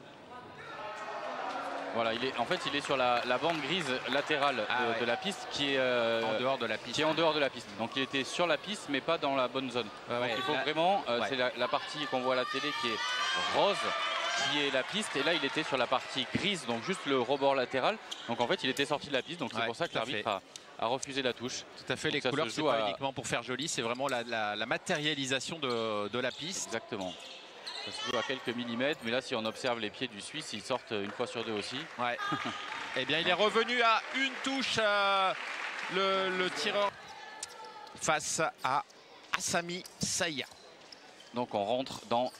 S2: Voilà, en fait, il est sur la bande grise latérale de la piste qui est
S1: en dehors de la piste.
S2: Qui est en dehors de la piste. Donc il était sur la piste, mais pas dans la bonne zone. Donc il faut vraiment, c'est la partie qu'on voit à la télé qui est rose, qui est la piste. Et là, il était sur la partie grise, donc juste le rebord latéral. Donc en fait, il était sorti de la piste. Donc c'est pour ça que l'arbitre a refusé la touche.
S1: Tout à fait, donc les couleurs, c'est pas uniquement pour faire joli, c'est vraiment la matérialisation de la piste.
S2: Exactement. Ça se joue à quelques millimètres, mais là, si on observe les pieds du Suisse, ils sortent une fois sur deux aussi.
S1: Ouais. Eh bien, il est revenu à une touche, le tireur, face à Asami Saïa.
S2: Donc, on rentre dans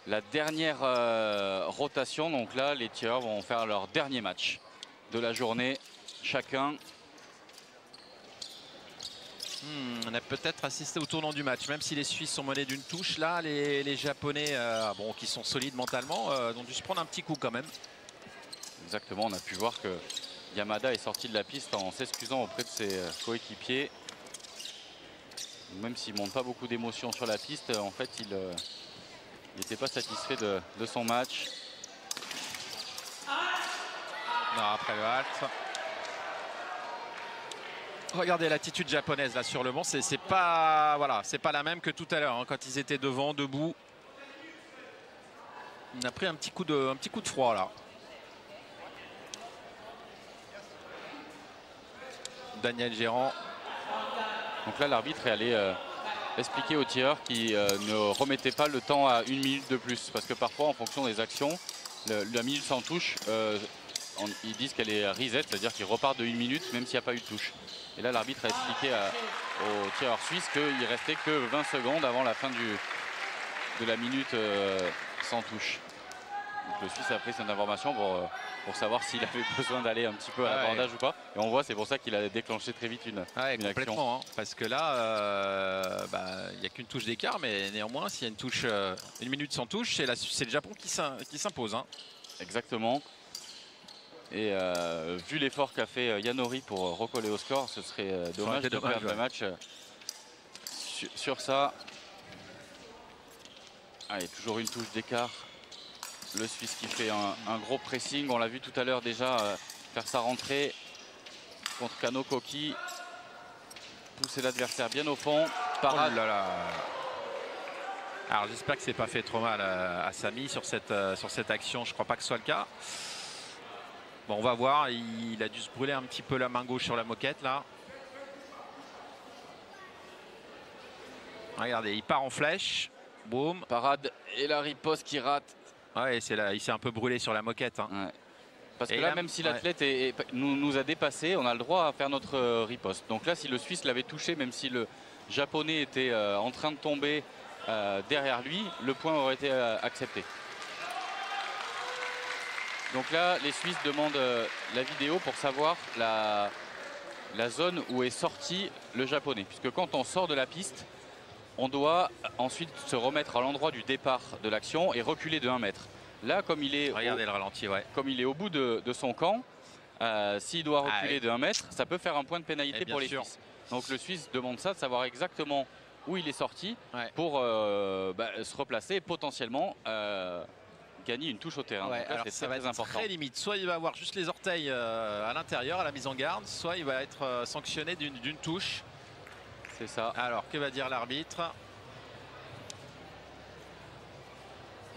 S2: la dernière rotation. Donc là, les tireurs vont faire leur dernier match de la journée, chacun.
S1: On a peut-être assisté au tournant du match, même si les Suisses sont menés d'une touche. Là, les Japonais, qui sont solides mentalement, ont dû se prendre un petit coup quand même.
S2: Exactement, on a pu voir que Yamada est sorti de la piste en s'excusant auprès de ses coéquipiers. Même s'il ne montre pas beaucoup d'émotions sur la piste, en fait, il n'était pas satisfait de son match.
S1: Non, après le halt. Regardez l'attitude japonaise là sur le banc, c'est pas la même que tout à l'heure quand ils étaient devant, debout. On a pris un petit coup de froid là. Daniel Gérant.
S2: Donc là, l'arbitre est allé expliquer aux tireurs qui ne remettaient pas le temps à 1 minute de plus, parce que parfois, en fonction des actions, la minute sans touche, ils disent qu'elle est reset, c'est-à-dire qu'ils repartent de 1 minute même s'il n'y a pas eu de touche. Et là, l'arbitre a expliqué aux tireurs suisses qu'il restait que 20 secondes avant la fin de la minute sans touche. Donc le Suisse a pris cette information pour savoir s'il avait besoin d'aller un petit peu à l'abordage ou pas. Et on voit, c'est pour ça qu'il a déclenché très vite une
S1: complètement, action. Parce que là, il n'y a qu'une touche d'écart, mais néanmoins, s'il y a une touche, 1 minute sans touche, c'est le Japon qui s'impose. Exactement.
S2: Et vu l'effort qu'a fait Yanori pour recoller au score, ce serait dommage de perdre le match sur ça. Allez, toujours une touche d'écart. Le Suisse qui fait un gros pressing. On l'a vu tout à l'heure déjà faire sa rentrée contre Kano Koki. Pousser l'adversaire bien au fond. Parade.
S1: Oh là là. Alors j'espère que c'est pas fait trop mal à Sami sur cette action. Je crois pas que ce soit le cas. Bon, on va voir, il a dû se brûler un petit peu la main gauche sur la moquette là. Regardez, il part en flèche. Boum.
S2: Parade et la riposte qui rate.
S1: Ouais, il s'est un peu brûlé sur la moquette.
S2: Ouais. Parce que là, même si l'athlète nous a dépassé, on a le droit à faire notre riposte. Donc là, si le Suisse l'avait touché, même si le Japonais était en train de tomber derrière lui, le point aurait été accepté. Donc là, les Suisses demandent la vidéo pour savoir la zone où est sorti le Japonais. Puisque quand on sort de la piste, on doit ensuite se remettre à l'endroit du départ de l'action et reculer de 1 mètre. Là, comme il est,
S1: regardez le ralenti,
S2: comme il est au bout de son camp, s'il doit reculer de 1 mètre, ça peut faire un point de pénalité pour les Suisses. Donc le Suisse demande ça, de savoir exactement où il est sorti pour se replacer et potentiellement gagner une touche au terrain.
S1: Alors ça va être très limite. Soit il va avoir juste les orteils à l'intérieur à la mise en garde, soit il va être sanctionné d'une touche.
S2: C'est ça.
S1: Alors que va dire l'arbitre?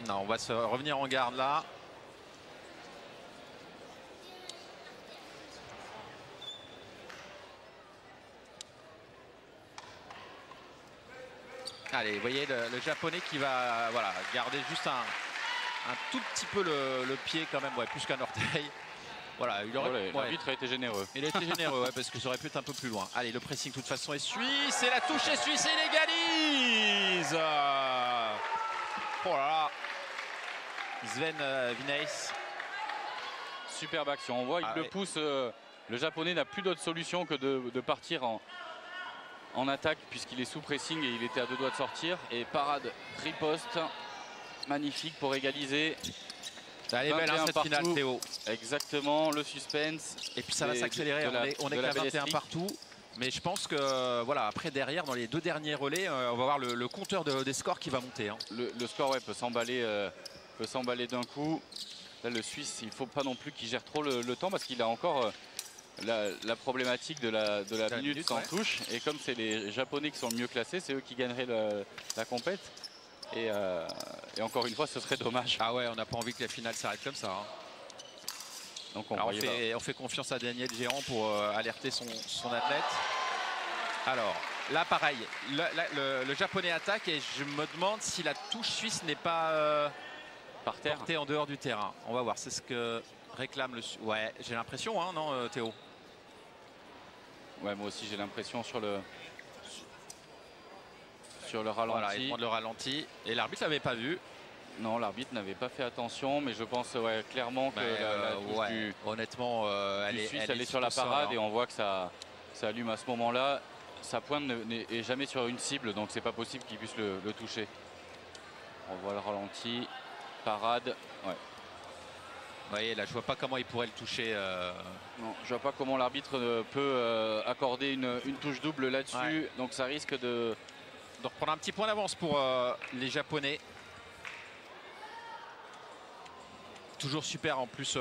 S1: Non, on va se revenir en garde là. Allez, vous voyez le Japonais qui va garder juste un tout petit peu le pied quand même, plus qu'un orteil. Voilà,
S2: l'arbitre a été généreux.
S1: Il a été généreux, parce que ça aurait pu être un peu plus loin. Allez, le pressing de toute façon est suisse, et la touche est suisse, et il égalise. Oh là là. Sven Vineis.
S2: Superbe action, on voit, il le pousse. Le Japonais n'a plus d'autre solution que de partir en attaque puisqu'il est sous pressing et il était à 2 doigts de sortir. Et parade, riposte, magnifique pour égaliser.
S1: Elle est belle hein, cette finale, Théo.
S2: Exactement, le suspense.
S1: Et puis ça va s'accélérer, on est qu'à 21 partout. Mais je pense que voilà, après derrière, dans les 2 derniers relais, on va voir le compteur des scores qui va monter. Hein.
S2: Le score ouais, peut s'emballer d'un coup. Là, le Suisse, il ne faut pas non plus qu'il gère trop le temps parce qu'il a encore la problématique de la minute sans touche. Et comme c'est les Japonais qui sont le mieux classés, c'est eux qui gagneraient la compète. Et encore une fois, ce serait dommage.
S1: Ah ouais, on n'a pas envie que la finale s'arrête comme ça. Hein.
S2: Donc
S1: on fait confiance à Daniel Gérant pour alerter son athlète. Alors là pareil, le Japonais attaque et je me demande si la touche suisse n'est pas
S2: par terre,
S1: portée en dehors du terrain. On va voir, c'est ce que réclame le... Ouais, j'ai l'impression, hein, non Théo?
S2: Ouais, moi aussi j'ai l'impression sur le ralenti.
S1: Voilà, il prend le ralenti et l'arbitre l'avait pas vu.
S2: Non, l'arbitre n'avait pas fait attention, mais je pense clairement que la touche
S1: honnêtement, elle est
S2: sur la parade et on voit que ça allume à ce moment-là. Sa pointe n'est jamais sur une cible, donc c'est pas possible qu'il puisse le toucher. On voit le ralenti, parade. Ouais.
S1: Vous voyez, là, je vois pas comment il pourrait le toucher.
S2: Non, je vois pas comment l'arbitre peut accorder une touche double là-dessus. Ouais. Donc ça risque de
S1: reprendre un petit point d'avance pour les Japonais. Toujours super en plus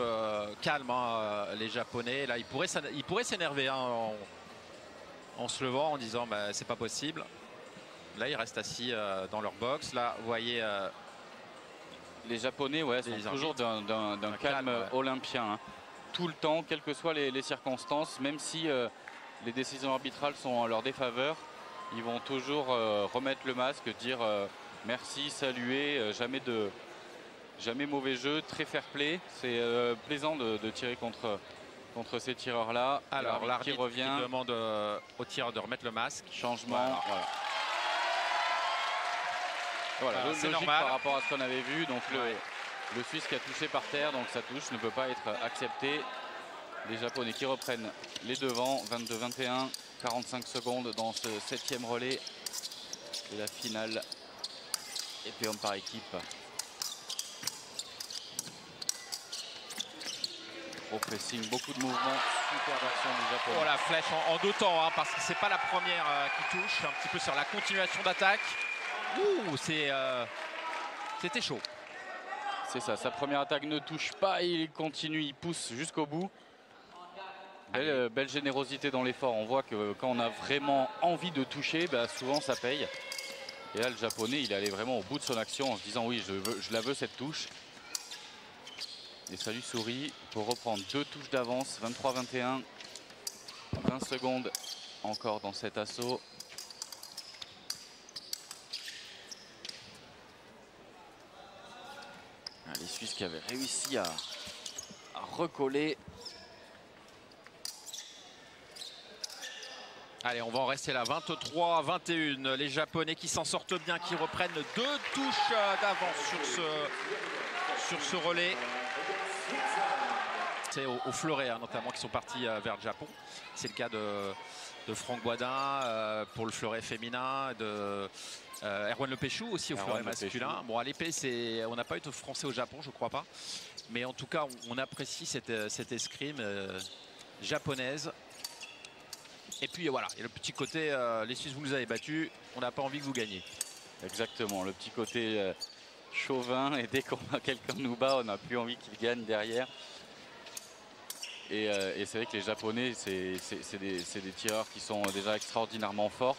S1: calme hein, les Japonais. Là, ils pourraient s'énerver hein, en se levant en disant bah, c'est pas possible. Là, ils restent assis dans leur box. Là, vous voyez.
S2: Les Japonais sont toujours d'un calme olympien. Hein. Tout le temps, quelles que soient les circonstances, même si les décisions arbitrales sont en leur défaveur, ils vont toujours remettre le masque, dire merci, saluer, jamais mauvais jeu, très fair play. C'est plaisant de tirer contre ces tireurs-là.
S1: Alors l'arbitre qui revient demande au tireur de remettre le masque.
S2: Changement. Voilà, c'est normal par rapport à ce qu'on avait vu. Donc le Suisse qui a touché par terre, donc sa touche ne peut pas être acceptée. Les Japonais qui reprennent les devants, 22-21, 45 secondes dans ce 7e relais de la finale. Épée homme par équipe. Gros pressing, beaucoup de mouvements, super action du Japon.
S1: Oh la flèche en 2 temps, hein, parce que c'est pas la première qui touche, un petit peu sur la continuation d'attaque. Ouh, c'était chaud.
S2: C'est ça, sa première attaque ne touche pas, il continue, il pousse jusqu'au bout. Belle générosité dans l'effort, on voit que quand on a vraiment envie de toucher, bah, souvent ça paye. Et là le Japonais, il est allé vraiment au bout de son action en se disant oui, je la veux cette touche. Et ça lui sourit pour reprendre 2 touches d'avance, 23-21, 20 secondes encore dans cet assaut. Les Suisses qui avaient réussi à recoller.
S1: Allez, on va en rester là, 23-21. Les Japonais qui s'en sortent bien, qui reprennent 2 touches d'avance sur ce relais. C'est au fleuret hein, notamment qui sont partis vers le Japon. C'est le cas de Franck Boisdin pour le fleuret féminin, de Erwan Lepéchou aussi au fleuret masculin. Bon, à l'épée, on n'a pas eu de français au Japon, je crois pas. Mais en tout cas, on apprécie cette escrime japonaise. Et puis voilà, et le petit côté, les Suisses, vous nous avez battus, on n'a pas envie que vous gagniez.
S2: Exactement, le petit côté chauvin, et dès qu'on a quelqu'un nous bat, on n'a plus envie qu'il gagne derrière. Et c'est vrai que les Japonais, c'est des tireurs qui sont déjà extraordinairement forts.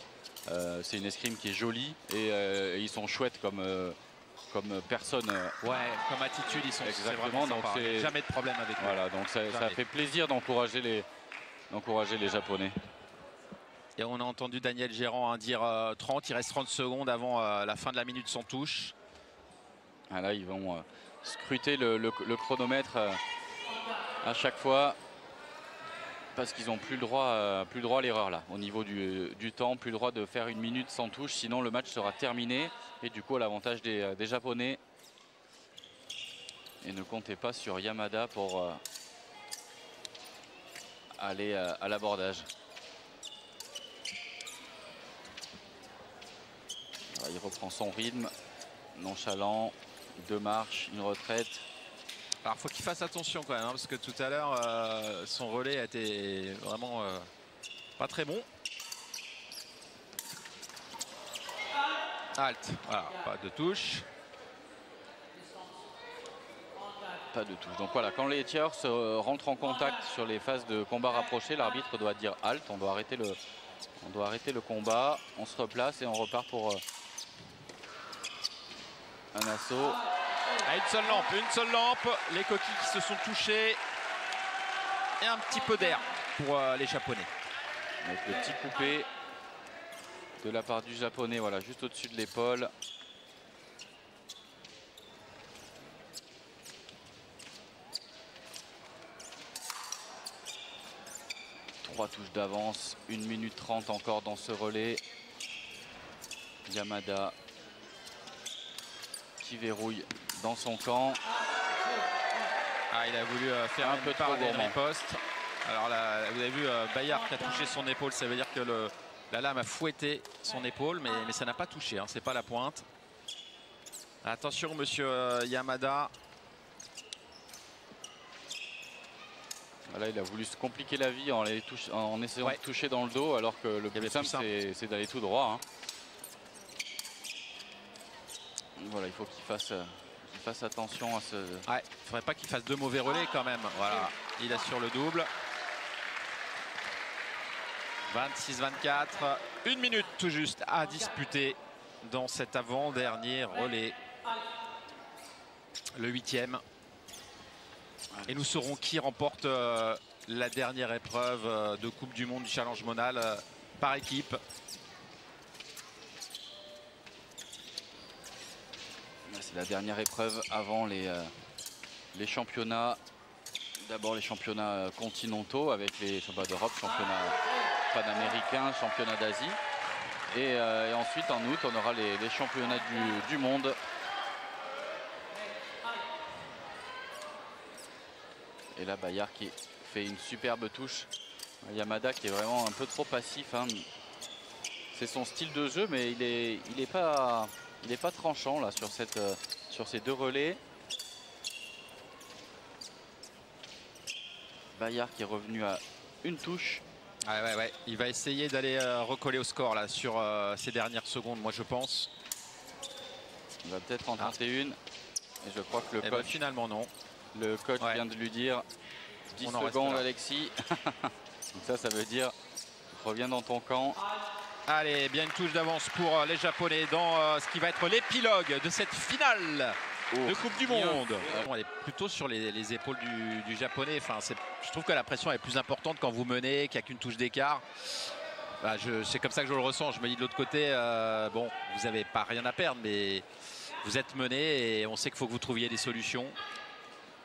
S2: C'est une escrime qui est jolie et ils sont chouettes comme personne.
S1: Ouais, comme attitude, ils sont
S2: exactement. Donc
S1: jamais de problème avec eux.
S2: Voilà, donc ça fait plaisir d'encourager les Japonais.
S1: Et on a entendu Daniel Gérant hein, dire 30, il reste 30 secondes avant la fin de la minute sans touche.
S2: Ah là, ils vont scruter le chronomètre à chaque fois parce qu'ils n'ont plus le droit à l'erreur là au niveau du temps, plus le droit de faire une minute sans touche, sinon le match sera terminé et du coup à l'avantage des Japonais. Et ne comptez pas sur Yamada pour aller à l'abordage. Alors, il reprend son rythme, nonchalant, 2 marches, une retraite.
S1: Alors, faut qu'il fasse attention quand même, hein, parce que tout à l'heure, son relais a été vraiment pas très bon. Halte, voilà, pas de touche.
S2: Pas de touche. Donc voilà, quand les tireurs se rentrent en contact sur les phases de combat rapprochés, l'arbitre doit dire halte, on doit arrêter le combat, on se replace et on repart pour un assaut.
S1: Ah, une seule lampe, les coquilles qui se sont touchées et un petit peu d'air pour les Japonais.
S2: Avec le petit coupé de la part du Japonais, voilà, juste au-dessus de l'épaule. Trois touches d'avance, 1 minute 30 encore dans ce relais. Yamada qui verrouille dans son camp.
S1: Ah, il a voulu faire un peu de riposte. Alors là, vous avez vu Bayard qui a touché son épaule, ça veut dire que la lame a fouetté son épaule, mais ça n'a pas touché, hein, c'est pas la pointe. Attention monsieur Yamada.
S2: Là, il a voulu se compliquer la vie en essayant de toucher dans le dos, alors que le plus simple, c'est d'aller tout droit. Hein. Voilà, il faut qu'il fasse attention à ce...
S1: Ouais, il faudrait pas qu'il fasse 2 mauvais relais quand même. Voilà, il assure le double. 26-24, 1 minute tout juste à disputer dans cet avant-dernier relais. Le 8e. Et nous saurons qui remporte la dernière épreuve de Coupe du Monde du Challenge Monal par équipe.
S2: C'est la dernière épreuve avant les championnats. D'abord les championnats continentaux avec les championnats d'Europe, championnats panaméricains, championnats d'Asie. Et ensuite en août on aura les championnats du monde. Et là, Bayard qui fait une superbe touche. Yamada qui est vraiment un peu trop passif. Hein. C'est son style de jeu, mais il est pas tranchant là sur ces 2 relais. Bayard qui est revenu à une touche.
S1: Ouais. Il va essayer d'aller recoller au score là sur ces dernières secondes, moi je pense.
S2: Il va peut-être en tenter une. Et je crois que le coach...
S1: finalement non.
S2: Le coach vient de lui dire 10 secondes Alexis. Donc ça veut dire reviens dans ton camp.
S1: Allez, bien une touche d'avance pour les Japonais dans ce qui va être l'épilogue de cette finale de Coupe du Monde. Elle est plutôt sur les épaules du Japonais. Enfin, je trouve que la pression est plus importante quand vous menez, qu'il n'y a qu'une touche d'écart. Bah, c'est comme ça que je le ressens. Je me dis de l'autre côté, bon, vous n'avez pas rien à perdre, mais vous êtes mené et on sait qu'il faut que vous trouviez des solutions.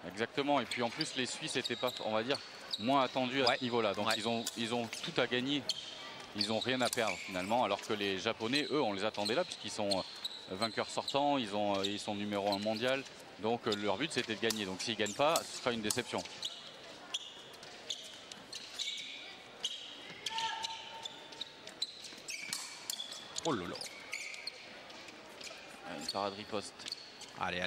S2: Exactement, et puis en plus les Suisses n'étaient pas, on va dire, moins attendus à ce niveau-là. Donc ils ont tout à gagner, ils n'ont rien à perdre finalement, alors que les Japonais, eux, on les attendait là, puisqu'ils sont vainqueurs sortants, ils sont numéro 1 mondial. Donc leur but c'était de gagner, donc s'ils ne gagnent pas, ce sera une déception.
S1: Oh là là.
S2: Une parade riposte.
S1: Allez.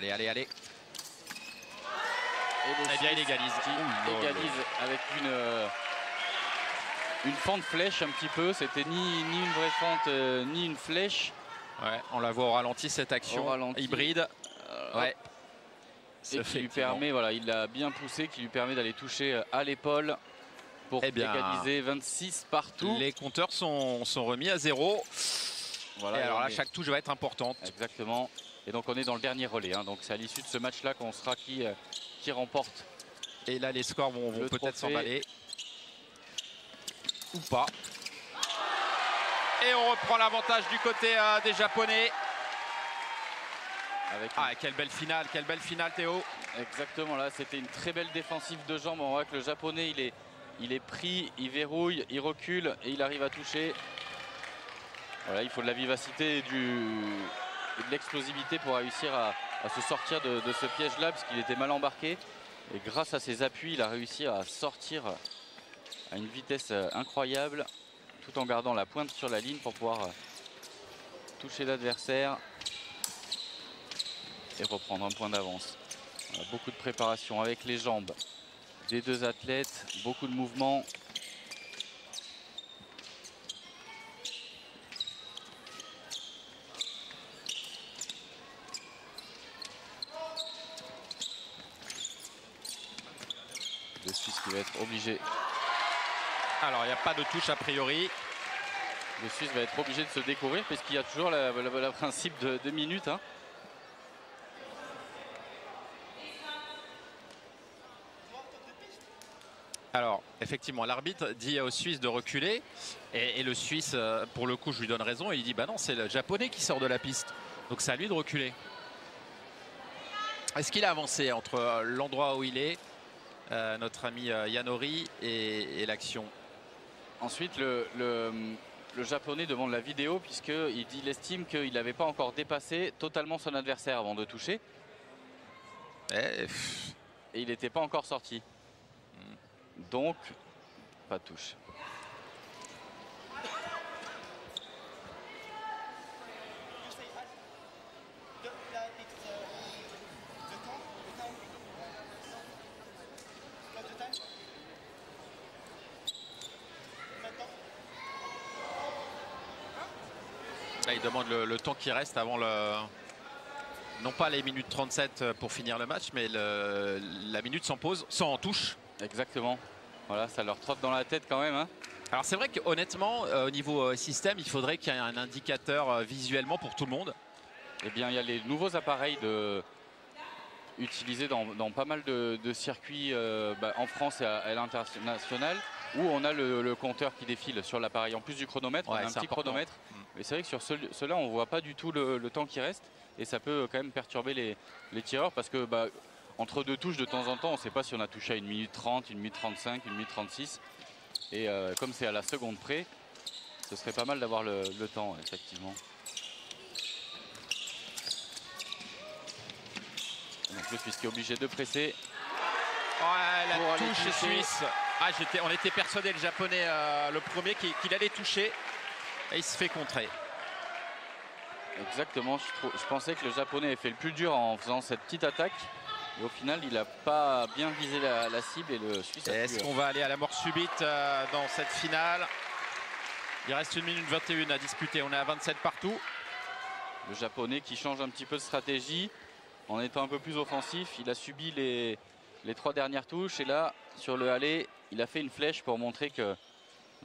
S2: Eh bien, il égalise. Égalise avec une fente flèche un petit peu. C'était ni une vraie fente, ni une flèche.
S1: Ouais, on la voit au ralenti cette action hybride. Ouais.
S2: Et qui lui permet, voilà, il l'a bien poussé, qui lui permet d'aller toucher à l'épaule pour égaliser 26 partout.
S1: Les compteurs sont remis à 0. Voilà, et alors là, chaque touche va être importante.
S2: Exactement. Et donc on est dans le dernier relais. Hein. Donc c'est à l'issue de ce match-là qu'on sera qui remporte.
S1: Et là, les scores vont peut-être s'emballer. Ou pas. Et on reprend l'avantage du côté des Japonais. Quelle belle finale Théo.
S2: Exactement, là c'était une très belle défensive de jambes. On voit que le Japonais il est pris, il verrouille, il recule et il arrive à toucher. Voilà, il faut de la vivacité et de l'explosivité pour réussir à se sortir de ce piège-là, parce qu'il était mal embarqué. Et grâce à ses appuis, il a réussi à sortir à une vitesse incroyable, tout en gardant la pointe sur la ligne pour pouvoir toucher l'adversaire et reprendre un point d'avance. Voilà, beaucoup de préparation avec les jambes des deux athlètes, beaucoup de mouvements. Le Suisse qui va être obligé.
S1: Alors, il n'y a pas de touche a priori.
S2: Le Suisse va être obligé de se découvrir puisqu'il y a toujours le principe de 2 minutes. Hein.
S1: Alors, effectivement, l'arbitre dit aux Suisses de reculer. Et le Suisse, pour le coup, je lui donne raison. Et il dit, bah non, c'est le Japonais qui sort de la piste. Donc, c'est à lui de reculer. Est-ce qu'il a avancé entre l'endroit où il est, notre ami Yanori, et l'action?
S2: Ensuite, le Japonais demande la vidéo puisqu'il estime qu'il n'avait pas encore dépassé totalement son adversaire avant de toucher. Et il n'était pas encore sorti. Donc, pas de touche.
S1: Là, il demande le temps qui reste avant non pas les minutes 37 pour finir le match, mais la minute sans pause, sans touche.
S2: Exactement. Voilà, ça leur trotte dans la tête quand même. Hein.
S1: Alors c'est vrai qu'honnêtement, au niveau système, il faudrait qu'il y ait un indicateur visuellement pour tout le monde.
S2: Eh bien, il y a les nouveaux appareils utilisés dans pas mal de circuits en France et à l'international, où on a le compteur qui défile sur l'appareil. En plus du chronomètre, on a un petit chronomètre. Mais c'est vrai que sur ceux-là, on ne voit pas du tout le temps qui reste. Et ça peut quand même perturber les tireurs parce que entre deux touches, de temps en temps, on ne sait pas si on a touché à 1 minute 30, 1 minute 35, 1 minute 36. Et comme c'est à la seconde près, ce serait pas mal d'avoir le temps, effectivement. Donc le Suisse qui est obligé de presser.
S1: Ouais, la touche suisse. Ah, on était persuadé, le Japonais, le premier, qu'il allait toucher. Et il se fait contrer.
S2: Exactement, je pensais que le Japonais avait fait le plus dur en faisant cette petite attaque. Et au final, il n'a pas bien visé la cible et le Suisse a pu...
S1: Est-ce qu'on va aller à la mort subite dans cette finale? Il reste 1 minute 21 à disputer. On est à 27 partout.
S2: Le Japonais qui change un petit peu de stratégie en étant un peu plus offensif. Il a subi les 3 dernières touches. Et là, sur le aller, il a fait une flèche pour montrer que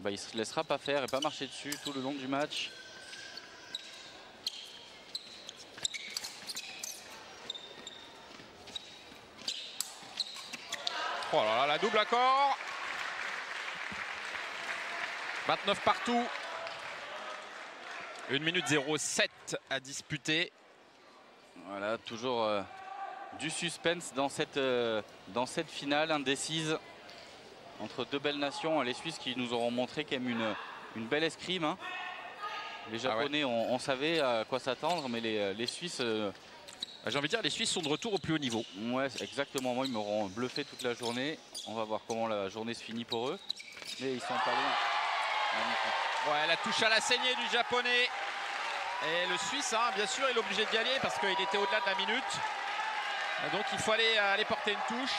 S2: il ne se laissera pas faire et pas marcher dessus tout le long du match.
S1: Oh là là, la double accord. 29 partout. 1 minute 07 à disputer.
S2: Voilà, toujours du suspense dans cette finale indécise entre deux belles nations. Les Suisses qui nous auront montré quand même une belle escrime. Hein. Les Japonais, on savait à quoi s'attendre, mais les Suisses...
S1: J'ai envie de dire, les Suisses sont de retour au plus haut niveau.
S2: Ouais, exactement. Moi, ils m'auront bluffé toute la journée. On va voir comment la journée se finit pour eux. Mais ils sont pas loin. Magnifique.
S1: Ouais, la touche à la saignée du Japonais. Et le Suisse, hein, bien sûr, il est obligé d'y aller parce qu'il était au-delà de la minute. Donc il faut aller porter une touche.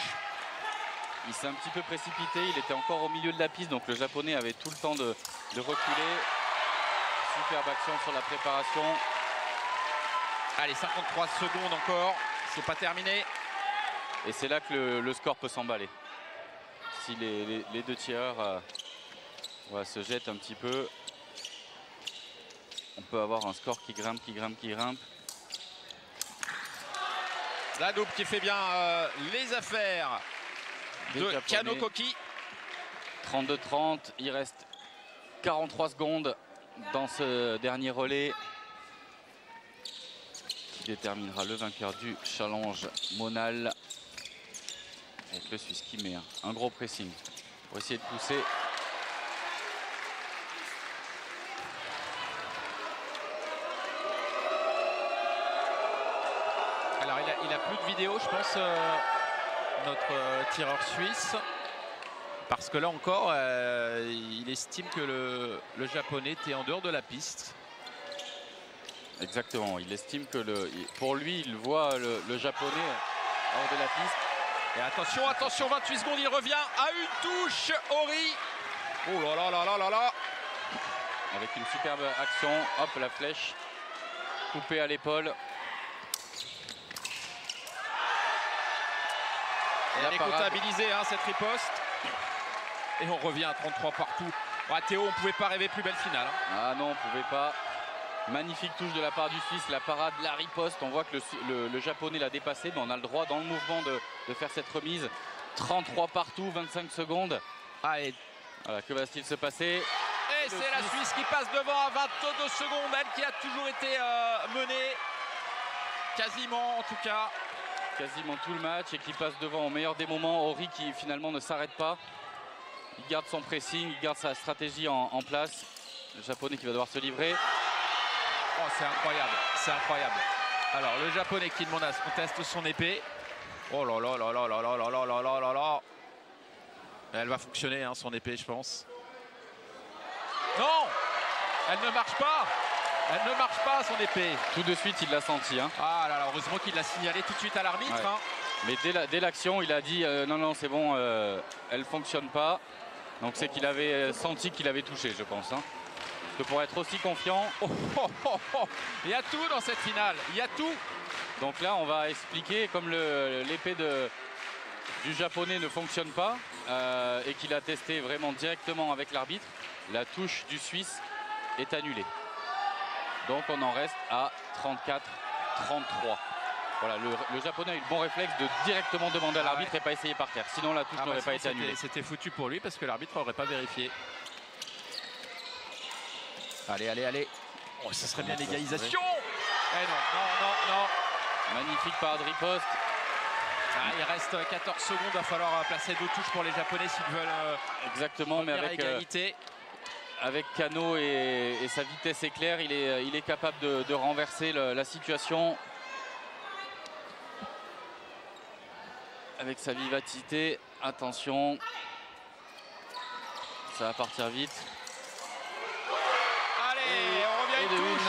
S2: Il s'est un petit peu précipité. Il était encore au milieu de la piste. Donc le Japonais avait tout le temps de reculer. Superbe action sur la préparation.
S1: Allez, 53 secondes encore. C'est pas terminé.
S2: Et c'est là que le score peut s'emballer. Si les deux tireurs se jettent un petit peu, on peut avoir un score qui grimpe, qui grimpe, qui grimpe.
S1: La double qui fait bien les affaires de Kano Koki.
S2: 32-30, il reste 43 secondes dans ce dernier relais qui déterminera le vainqueur du challenge monal. Avec le Suisse qui met un gros pressing pour essayer de pousser.
S1: Alors il a plus de vidéo, je pense, notre tireur suisse. Parce que là encore, il estime que le Japonais était en dehors de la piste.
S2: Exactement, il estime que pour lui, il voit le japonais hors de la piste.
S1: Et attention, attention, 28 secondes, il revient à une touche, Ori. Oh là là là là là là.
S2: Avec une superbe action, hop, la flèche coupée à l'épaule.
S1: Elle est comptabilisée, hein, cette riposte. Et on revient à 33 partout. Ah, Théo, on ne pouvait pas rêver plus belle finale. Hein.
S2: Ah non, on ne pouvait pas. Magnifique touche de la part du Suisse, la parade, la riposte. On voit que le Japonais l'a dépassé, mais on a le droit dans le mouvement de faire cette remise. 33 partout, 25 secondes.
S1: Ah, et...
S2: Voilà, que va-t-il se passer?
S1: Et c'est la Suisse qui passe devant à 22 secondes, elle qui a toujours été menée. Quasiment, en tout cas.
S2: Quasiment tout le match et qui passe devant au meilleur des moments. Ori qui finalement ne s'arrête pas. Il garde son pressing, il garde sa stratégie en place. Le Japonais qui va devoir se livrer.
S1: Oh, c'est incroyable, c'est incroyable. Alors, le Japonais qui demande à ce qu'on teste son épée. Oh là là là là là là là là là là là là. Elle va fonctionner, hein, son épée, je pense. Non! Elle ne marche pas! Elle ne marche pas, son épée.
S2: Tout de suite, il l'a senti. Hein.
S1: Ah là là, heureusement qu'il l'a signalé tout de suite à l'arbitre.
S2: Ouais.
S1: Hein.
S2: Mais dès l'action, il a dit non, non, c'est bon, elle ne fonctionne pas. Donc c'est qu'il avait senti qu'il avait touché, je pense. Hein. Que pour être aussi confiant.
S1: Oh, oh, oh, oh. Il y a tout dans cette finale, il y a tout.
S2: Donc là, on va expliquer, comme l'épée du Japonais ne fonctionne pas et qu'il a testé vraiment directement avec l'arbitre, la touche du Suisse est annulée. Donc on en reste à 34-33. Voilà, le Japonais a eu le bon réflexe de directement demander à l'arbitre et pas essayer par terre. Sinon la touche n'aurait pas été annulée.
S1: C'était foutu pour lui parce que l'arbitre n'aurait pas vérifié. Allez, allez, allez. Oh, ce serait bien l'égalisation. Eh non, non, non, non.
S2: Magnifique parade riposte.
S1: Ah, il reste 14 secondes, il va falloir placer 2 touches pour les Japonais s'ils veulent
S2: exactement, mais avec
S1: égalité.
S2: Avec Kano et sa vitesse éclair, il est capable de renverser la situation. Avec sa vivacité, attention. Ça va partir vite.
S1: Allez, on revient à une touche.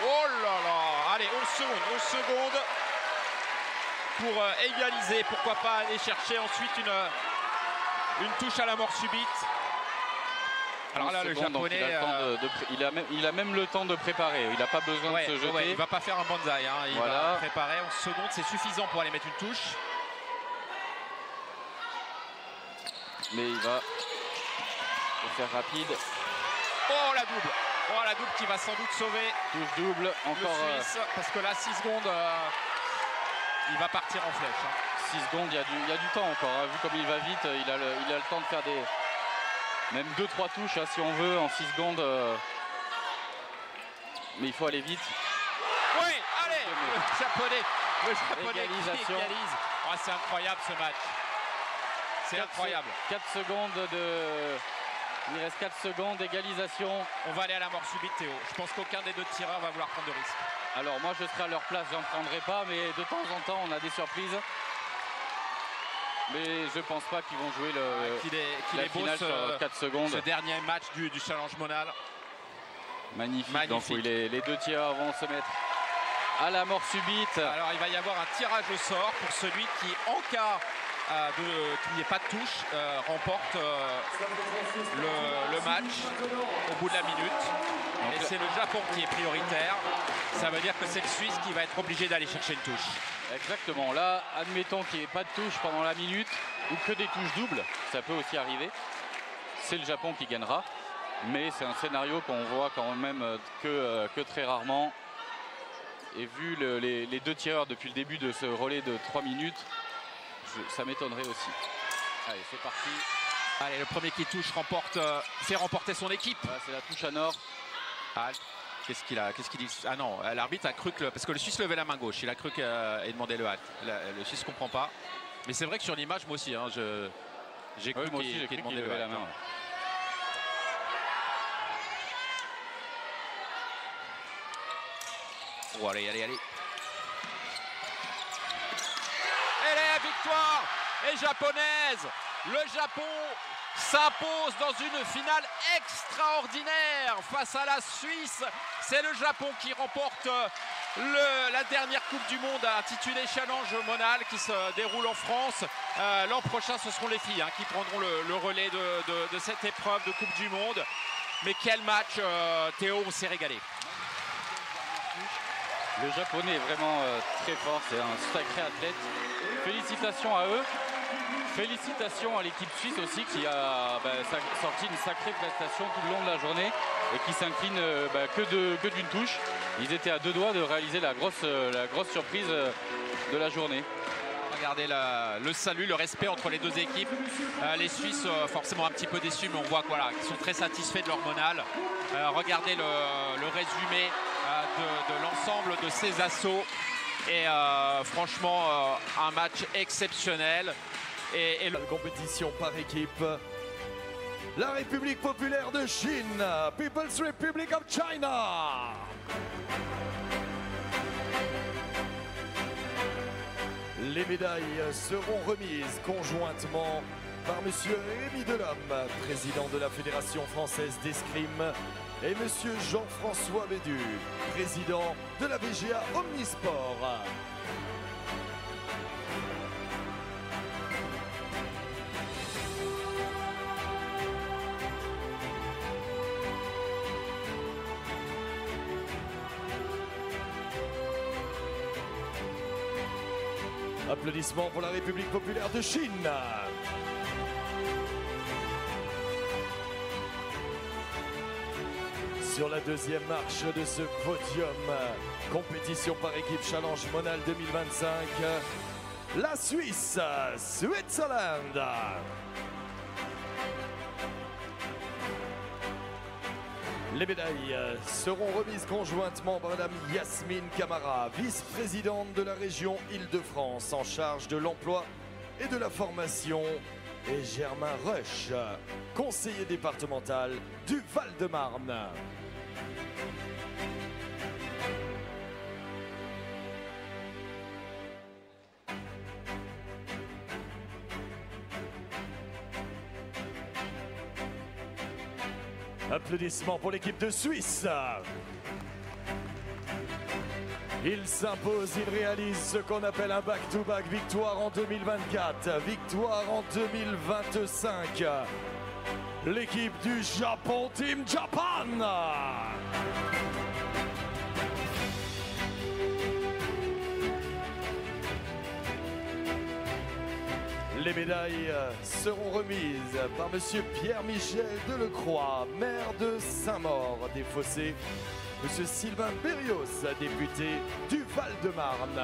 S1: Oh là là. Allez, 11 secondes pour égaliser. Pourquoi pas aller chercher ensuite une touche à la mort subite. Alors là, le Japonais,
S2: il a même le temps de préparer. Il n'a pas besoin de se jeter.
S1: Ouais, il ne va pas faire un banzai. Hein. Il va préparer. 11 secondes, c'est suffisant pour aller mettre une touche.
S2: Mais il va le faire rapide.
S1: Oh, la double. Oh, la double qui va sans doute sauver.
S2: Touche double. Encore
S1: le Suisse, parce que là, 6 secondes, il va partir en flèche. Hein.
S2: 6 secondes, il y a du temps encore. Hein. Vu comme il va vite, il a le temps de faire même 2-3 touches hein, si on veut en 6 secondes. Mais il faut aller vite.
S1: Oui, allez, le Japonais qui égalise. Oh, c'est incroyable ce match. C'est incroyable.
S2: 4 secondes de... Il reste 4 secondes d'égalisation.
S1: On va aller à la mort subite, Théo. Je pense qu'aucun des deux tireurs va vouloir prendre de risque.
S2: Alors moi je serai à leur place, j'en prendrai pas, mais de temps en temps on a des surprises. Mais je pense pas qu'ils vont jouer la finale sur 4 secondes.
S1: Ce dernier match du Challenge Monal.
S2: Magnifique. Donc oui, les deux tireurs vont se mettre à la mort subite.
S1: Alors il va y avoir un tirage au sort pour celui qui, en cas qu'il n'y ait pas de touche, remporte le match au bout de la minute. Donc, et c'est le Japon qui est prioritaire. Ça veut dire que c'est le Suisse qui va être obligé d'aller chercher une touche.
S2: Exactement. Là, admettons qu'il n'y ait pas de touche pendant la minute ou que des touches doubles, ça peut aussi arriver. C'est le Japon qui gagnera. Mais c'est un scénario qu'on voit quand même que très rarement. Et vu les deux tireurs depuis le début de ce relais de 3 minutes, ça m'étonnerait aussi. Allez, c'est parti.
S1: Allez, le premier qui touche fait remporter son équipe.
S2: Voilà, c'est la touche à Nord.
S1: Ah, qu'est-ce qu'il dit? Ah non, l'arbitre a cru que... Parce que le Suisse levait la main gauche. Il a cru qu'il demandait le halt. Le Suisse ne comprend pas. Mais c'est vrai que sur l'image, moi aussi, hein, j'ai cru qu'il demandait le halt.
S2: Main.
S1: Oh, allez, allez, allez. Et la victoire et japonaise. Le Japon s'impose dans une finale extraordinaire face à la Suisse. C'est le Japon qui remporte la dernière Coupe du Monde intitulée Challenge Monal qui se déroule en France. L'an prochain, ce seront les filles qui prendront le relais de cette épreuve de Coupe du Monde. Mais quel match, Théo, on s'est régalé.
S2: Le Japonais est vraiment très fort, c'est un sacré athlète. Félicitations à eux. Félicitations à l'équipe suisse aussi qui a sorti une sacrée prestation tout le long de la journée et qui s'incline que d'une touche. Ils étaient à 2 doigts de réaliser la grosse surprise de la journée.
S1: Regardez le salut, le respect entre les deux équipes. Les Suisses forcément un petit peu déçus, mais on voit qu'ils sont très satisfaits de leur monal. Regardez le résumé de l'ensemble de ces assauts. Et franchement, un match exceptionnel. Et
S3: la compétition par équipe. La République populaire de Chine, People's Republic of China. Les médailles seront remises conjointement par M. Rémi Delhomme, président de la Fédération française d'escrime, et M. Jean-François Bédu, président de la VGA Omnisport. Applaudissements pour la République populaire de Chine. Sur la deuxième marche de ce podium, compétition par équipe Challenge Monal 2025, la Suisse, Switzerland. Les médailles seront remises conjointement par Madame Yasmine Camara, vice-présidente de la région Île-de-France en charge de l'emploi et de la formation, et Germain Rush, conseiller départemental du Val-de-Marne. Applaudissements pour l'équipe de Suisse. Il s'impose, il réalise ce qu'on appelle un back-to-back, victoire en 2024, victoire en 2025. L'équipe du Japon, Team Japan. Les médailles seront remises par M. Pierre-Michel Delecroix, maire de Saint-Maur-des-Fossés, M. Sylvain Berrios, député du Val-de-Marne.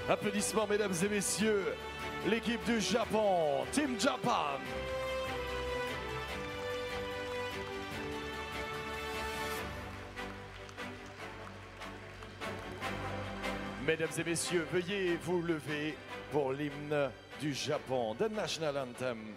S3: Applaudissements, mesdames et messieurs, l'équipe du Japon, Team Japan. Mesdames et messieurs, veuillez vous lever pour l'hymne du Japon, the National Anthem.